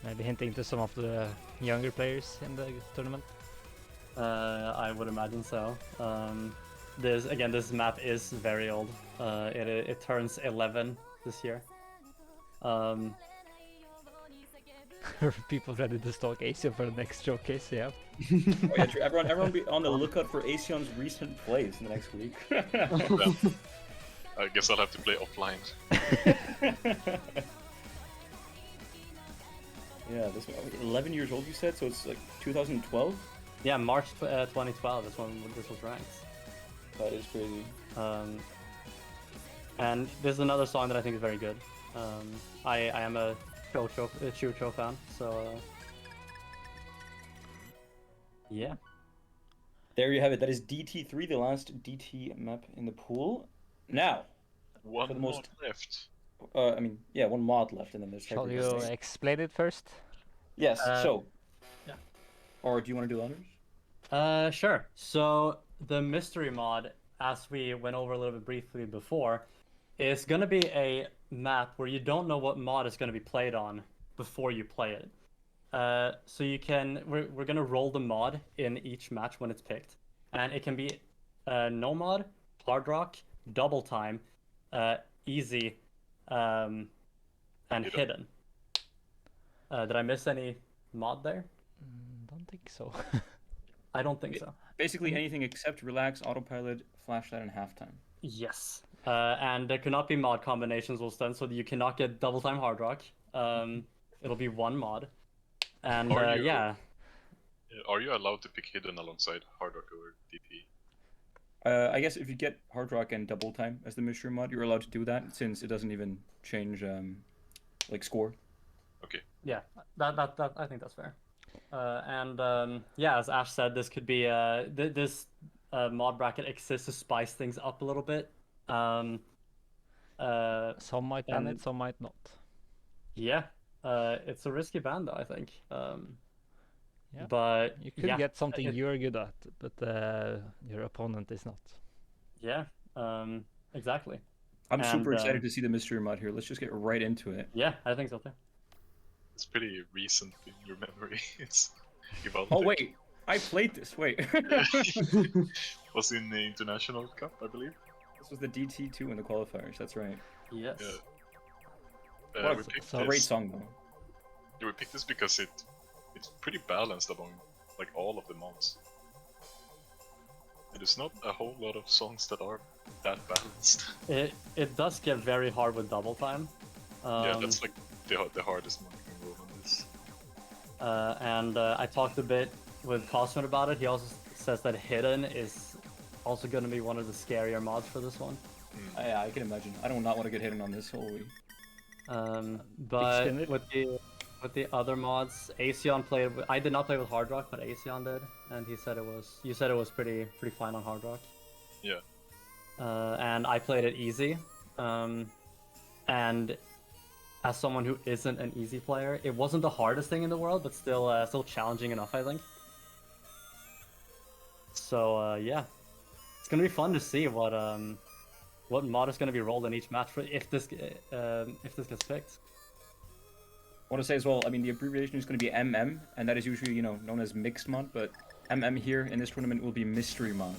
Speaker 3: Maybe hinting to some of the younger players in the tournament.
Speaker 5: I would imagine so. This map is very old. It turns 11 this year.
Speaker 3: People ready to stalk Asia for the next showcase, yeah.
Speaker 1: Oh, yeah, true. Everyone be on the lookout for Asion's recent plays in the next week.
Speaker 4: Well, I guess I'll have to play offline.
Speaker 1: Yeah, this 11 years old, you said, so it's like 2012.
Speaker 5: Yeah, March 2012 is when this was ranked.
Speaker 1: That is crazy.
Speaker 5: And this is another song that I think is very good. I am a Chucho fan, so yeah.
Speaker 1: There you have it. That is DT3, the last DT map in the pool. Now,
Speaker 4: One
Speaker 1: for the
Speaker 4: more
Speaker 1: most-
Speaker 4: left.
Speaker 1: I mean, yeah, one mod left, and then there's.
Speaker 3: Shall you
Speaker 1: Hyper-Disney.
Speaker 3: explain it first?
Speaker 1: Yes. So.
Speaker 5: yeah.
Speaker 1: Or do you want to do others?
Speaker 5: Sure. So the mystery mod, as we went over a little bit briefly before, is gonna be a map where you don't know what mod is gonna be played on before you play it. So we're gonna roll the mod in each match when it's picked, and it can be no mod, hard rock, double time, easy, and hidden. Did I miss any mod there?
Speaker 3: Don't think so.
Speaker 5: I don't think so.
Speaker 1: Basically anything except relax, autopilot, flashlight, and halftime.
Speaker 5: Yes. And there cannot be mod combinations will stand, so that you cannot get double time hard rock. It'll be one mod. And yeah.
Speaker 4: Are you allowed to pick hidden alongside hard rock or DP?
Speaker 1: I guess if you get hard rock and double time as the mystery mod, you're allowed to do that since it doesn't even change like score.
Speaker 4: Okay.
Speaker 5: Yeah, that I think that's fair. Yeah, as Ash said, this could be this mod bracket exists to spice things up a little bit.
Speaker 3: Some might ban
Speaker 5: and-
Speaker 3: it, some might not.
Speaker 5: Yeah, it's a risky ban though, I think.
Speaker 3: Yeah.
Speaker 5: But
Speaker 3: You could
Speaker 5: yeah,
Speaker 3: get something
Speaker 5: it-
Speaker 3: you're good at, but your opponent is not.
Speaker 5: Yeah, exactly.
Speaker 1: I'm super
Speaker 5: And,
Speaker 1: excited to see the mystery mod here. Let's just get right into it.
Speaker 5: Yeah, I think so too.
Speaker 4: It's pretty recent in your memory. It's Baltic.
Speaker 1: Oh wait, I played this. Wait,
Speaker 4: Was in the International Cup, I believe.
Speaker 1: this was the DT2 in the qualifiers. That's right.
Speaker 5: Yes.
Speaker 4: Yeah.
Speaker 1: What
Speaker 4: We
Speaker 1: a
Speaker 4: picked
Speaker 1: great
Speaker 4: this.
Speaker 1: song though.
Speaker 4: Yeah, we picked this because it's pretty balanced among like all of the mods. And there's not a whole lot of songs that are that balanced.
Speaker 5: It does get very hard with double time.
Speaker 4: Yeah, that's like the hardest mod you can roll on this.
Speaker 5: And I talked a bit with Cosmin about it. He also says that hidden is also going to be one of the scarier mods for this one.
Speaker 1: Yeah, I can imagine. I do not want to get hidden on this. Holy.
Speaker 5: But
Speaker 3: spinner.
Speaker 5: with the other mods, Asion played. I did not play with hard rock, but Asion did, and he said it was. You said it was pretty fine on hard rock.
Speaker 4: Yeah.
Speaker 5: And I played it easy. And as someone who isn't an easy player, it wasn't the hardest thing in the world, but still challenging enough, I think. So yeah, it's gonna be fun to see what mod is gonna be rolled in each match for if this gets picked.
Speaker 1: I want to say as well, I mean, the abbreviation is going to be MM, and that is usually, you know, known as mixed mod, but MM here in this tournament will be mystery mod.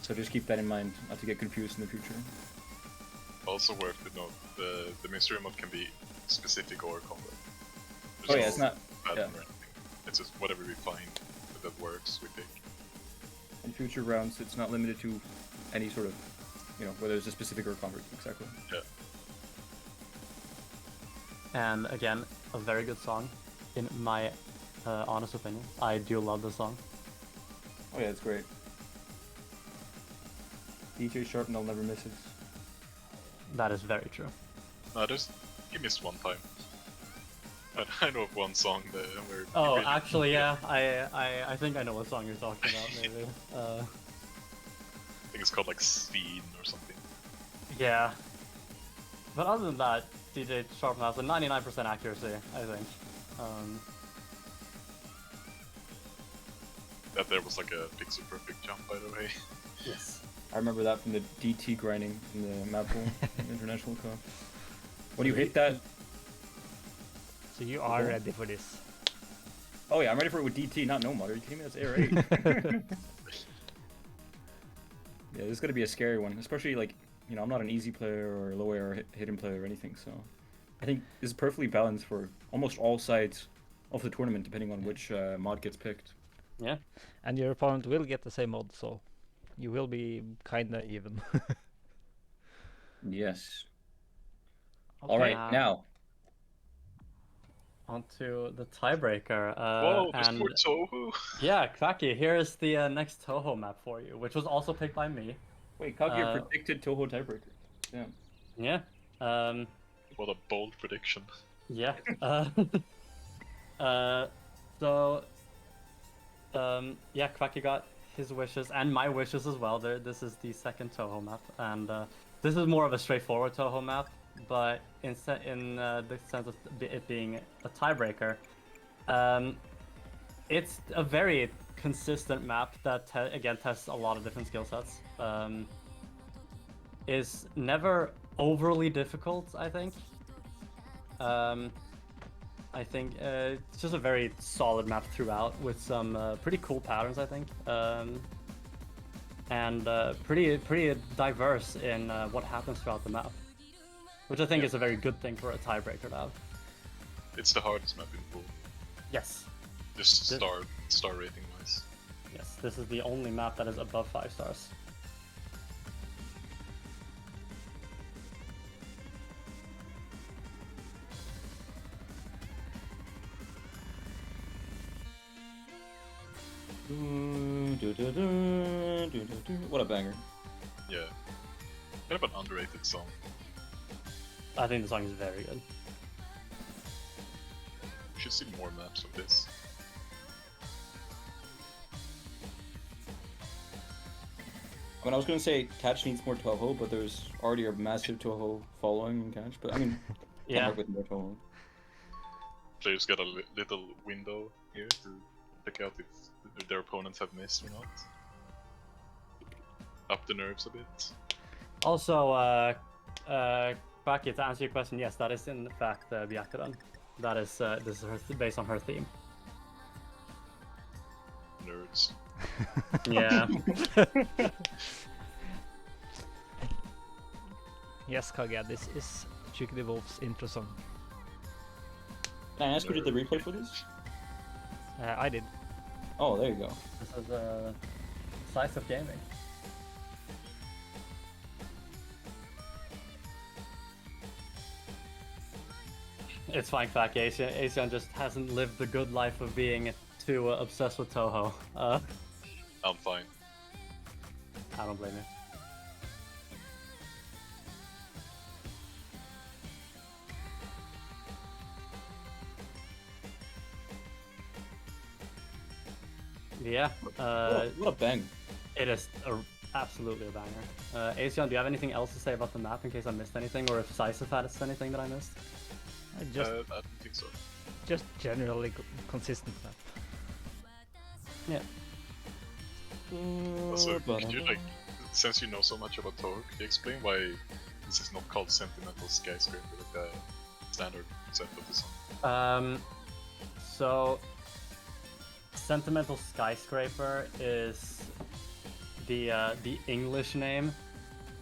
Speaker 1: So just keep that in mind, not to get confused in the future.
Speaker 4: Also worth to note, the mystery mod can be specific or combat.
Speaker 1: Oh yeah, it's not,
Speaker 4: pattern
Speaker 1: yeah.
Speaker 4: or anything. It's just whatever we find that works, we pick.
Speaker 1: in future rounds, it's not limited to any sort of, you know, whether it's a specific or convert, exactly.
Speaker 4: Yeah.
Speaker 5: And again, a very good song, in my honest opinion. I do love this song.
Speaker 1: Oh yeah, it's great. DJ Sharpnel never misses.
Speaker 5: That is very true.
Speaker 4: No, he missed one time. I know of one song that where.
Speaker 5: Oh,
Speaker 4: he really-
Speaker 5: actually, yeah. I think I know what song you're talking about. Maybe.
Speaker 4: I think it's called like Steen or something.
Speaker 5: Yeah. But other than that, DJ Sharpnel has a 99% accuracy, I think.
Speaker 4: That there was like a pixel perfect jump, by the way.
Speaker 5: Yes.
Speaker 1: I remember that from the DT grinding in the map pool international cup. When you hit that,
Speaker 3: So you are ready for this.
Speaker 1: oh yeah, I'm ready for it with DT, not no mod. Are you kidding me? That's Air 8. Yeah, this is gonna be a scary one, especially like, you know, I'm not an easy player or a low air hidden player or anything, so I think this is perfectly balanced for almost all sides of the tournament, depending on which mod gets picked.
Speaker 5: Yeah.
Speaker 3: And your opponent will get the same mod, so you will be kinda even.
Speaker 1: Yes.
Speaker 3: Okay.
Speaker 1: All right, now.
Speaker 5: On to the tiebreaker.
Speaker 4: Whoa, there's
Speaker 5: and
Speaker 4: more Tohu!
Speaker 5: yeah, Quacky, here is the next Toho map for you, which was also picked by me.
Speaker 1: Wait, Kaguya predicted Toho tiebreaker. Damn.
Speaker 5: Yeah.
Speaker 4: What a bold prediction.
Speaker 5: Yeah. So yeah, Quacky got his wishes and my wishes as well. This is the second Toho map, and this is more of a straightforward Toho map, but in the sense of it being a tiebreaker, it's a very consistent map that again tests a lot of different skill sets. Is never overly difficult, I think. I think it's just a very solid map throughout with some pretty cool patterns, I think, and pretty diverse in what happens throughout the map, which I think is a very good thing for a tiebreaker to have.
Speaker 4: It's the hardest map in the pool.
Speaker 5: Yes.
Speaker 4: Just star rating wise.
Speaker 5: Yes, this is the only map that is above 5 stars.
Speaker 1: What a banger.
Speaker 4: Yeah. Kind of an underrated song.
Speaker 5: I think the song is very good.
Speaker 4: We should see more maps of this.
Speaker 1: I mean, I was gonna say Catch needs more Toho, but there's already a massive Toho following in Catch. But I mean,
Speaker 5: Yeah.
Speaker 1: work with more Toho.
Speaker 4: Players got a little window here to check out if their opponents have missed or not. Up the nerves a bit.
Speaker 5: Also, Quacky, to answer your question, yes, that is in fact Byakuran. That is this is based on her theme.
Speaker 4: Nerds.
Speaker 5: Yeah.
Speaker 3: Yes, Kaguya, this is Chicken the Wolf's intro song.
Speaker 1: Can I ask who did the replay for this?
Speaker 3: I did.
Speaker 1: Oh, there you go.
Speaker 5: This is Slice of Gaming. It's fine, Quacky. Asian just hasn't lived the good life of being too obsessed with Toho.
Speaker 4: I'm fine.
Speaker 5: I don't blame you. Yeah,
Speaker 1: What a bang.
Speaker 5: it is absolutely a banger. Asian, do you have anything else to say about the map in case I missed anything, or if Sisif had anything that I missed?
Speaker 3: Just
Speaker 4: I don't think so.
Speaker 3: just generally consistent map.
Speaker 5: Yeah.
Speaker 4: Also, could you since you know so much about Tohu, could you explain why this is not called Sentimental Skyscraper, like the standard set of the song?
Speaker 5: So Sentimental Skyscraper is the English name,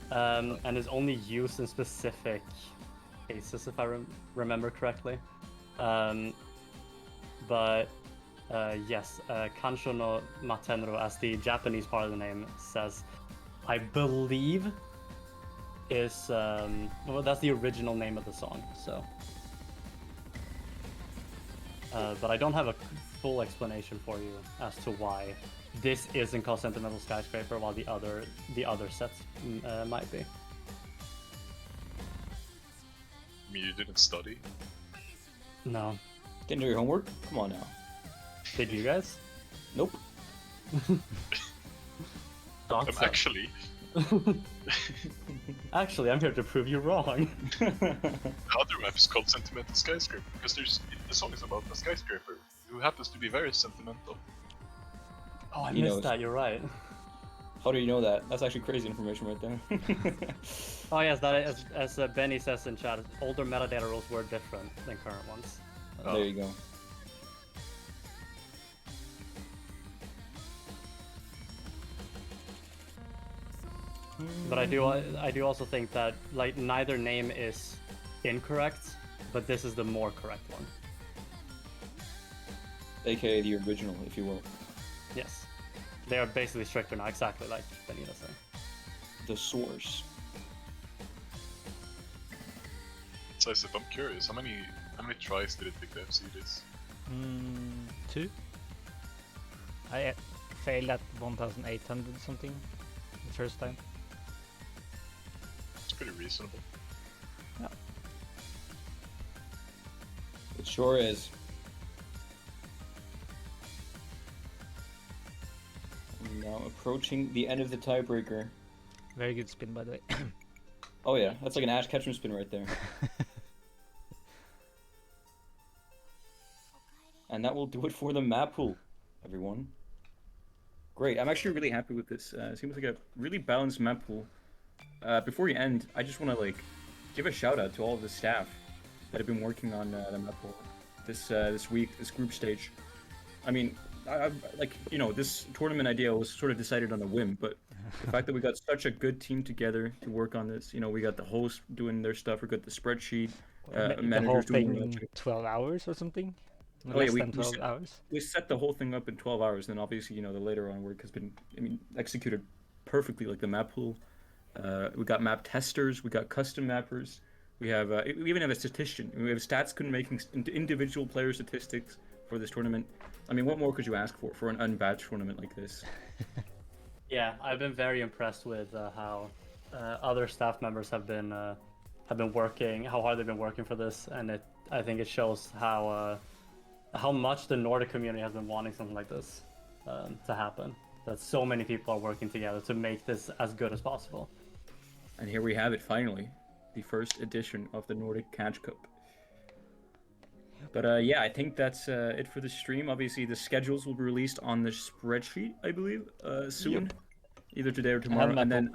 Speaker 5: and is only used in specific cases, if I remember correctly. But yes, Kansho no Matenro, as the Japanese part of the name says, I believe is well, that's the original name of the song. So, but I don't have a full explanation for you as to why this isn't called Sentimental Skyscraper while the other sets might be.
Speaker 4: I mean, you didn't study?
Speaker 5: No.
Speaker 1: Didn't do your homework? Come on now.
Speaker 5: Did you guys?
Speaker 1: Nope.
Speaker 5: Thought so.
Speaker 4: Actually,
Speaker 5: I'm here to prove you wrong.
Speaker 4: the other map is called Sentimental Skyscraper because the song is about a skyscraper who happens to be very sentimental.
Speaker 5: Oh, I
Speaker 1: He
Speaker 5: missed
Speaker 1: knows.
Speaker 5: that. You're right.
Speaker 1: How do you know that? That's actually crazy information right there.
Speaker 5: Oh yes, that is, as Benny says in chat, older metadata rules were different than current ones.
Speaker 1: There you go.
Speaker 5: But I do also think that like neither name is incorrect, but this is the more correct one.
Speaker 1: AKA the original, if you will.
Speaker 5: Yes, they are basically stricter now, exactly like Benita's saying.
Speaker 1: The source.
Speaker 4: So I'm curious, how many tries did it take to FC this?
Speaker 3: 2. I failed at 1,800 something the first time.
Speaker 4: It's pretty reasonable.
Speaker 3: Yeah.
Speaker 1: It sure is. I'm now approaching the end of the tiebreaker.
Speaker 3: Very good spin, by the way.
Speaker 1: Oh yeah, that's like an Ash Ketchum spin right there. And that will do it for the map pool, everyone. Great, I'm actually really happy with this. Seems like a really balanced map pool. Before you end, I just want to like give a shout out to all of the staff that have been working on the map pool this week, this group stage. I mean, like, you know, this tournament idea was sort of decided on a whim, but the fact that we got such a good team together to work on this, you know, we got the host doing their stuff, we got the spreadsheet,
Speaker 3: The whole
Speaker 1: managers
Speaker 3: thing
Speaker 1: doing
Speaker 3: in 12 hours or something?
Speaker 1: Oh, yeah,
Speaker 3: Less than 12 hours?
Speaker 1: we set the whole thing up in 12 hours, and obviously, you know, the later on work has been, I mean, executed perfectly, like the map pool. We got map testers, we got custom mappers, we have, we even have a statistician. We have stats making individual player statistics for this tournament. I mean, what more could you ask for an unbatched tournament like this?
Speaker 5: Yeah, I've been very impressed with how other staff members have been working, how hard they've been working for this, and I think it shows how much the Nordic community has been wanting something like this to happen. That so many people are working together to make this as good as possible.
Speaker 1: And here we have it finally, the first edition of the Nordic Catch Cup. But yeah, I think that's it for the stream. Obviously, the schedules will be released on the spreadsheet, I believe, soon, either today or tomorrow. And then,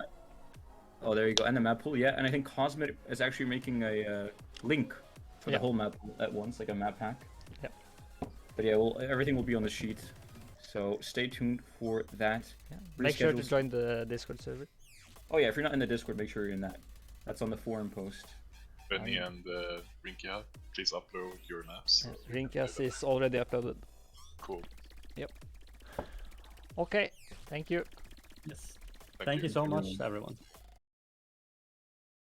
Speaker 1: oh, there you go, and the map pool, yeah. And I think Cosmic is actually making a link for the whole map pool at once, like a map pack.
Speaker 3: Yep.
Speaker 1: But yeah, everything will be on the sheet, so stay tuned for that.
Speaker 3: Yeah. Make sure to join the Discord server.
Speaker 1: Oh yeah, if you're not in the Discord, make sure you're in that. That's on the forum post.
Speaker 4: Benny and Rinkia, please upload your maps.
Speaker 3: Yeah, Rinkias is already uploaded.
Speaker 4: Cool.
Speaker 3: Yep. Okay, thank you.
Speaker 5: Yes. Thank you so much, everyone.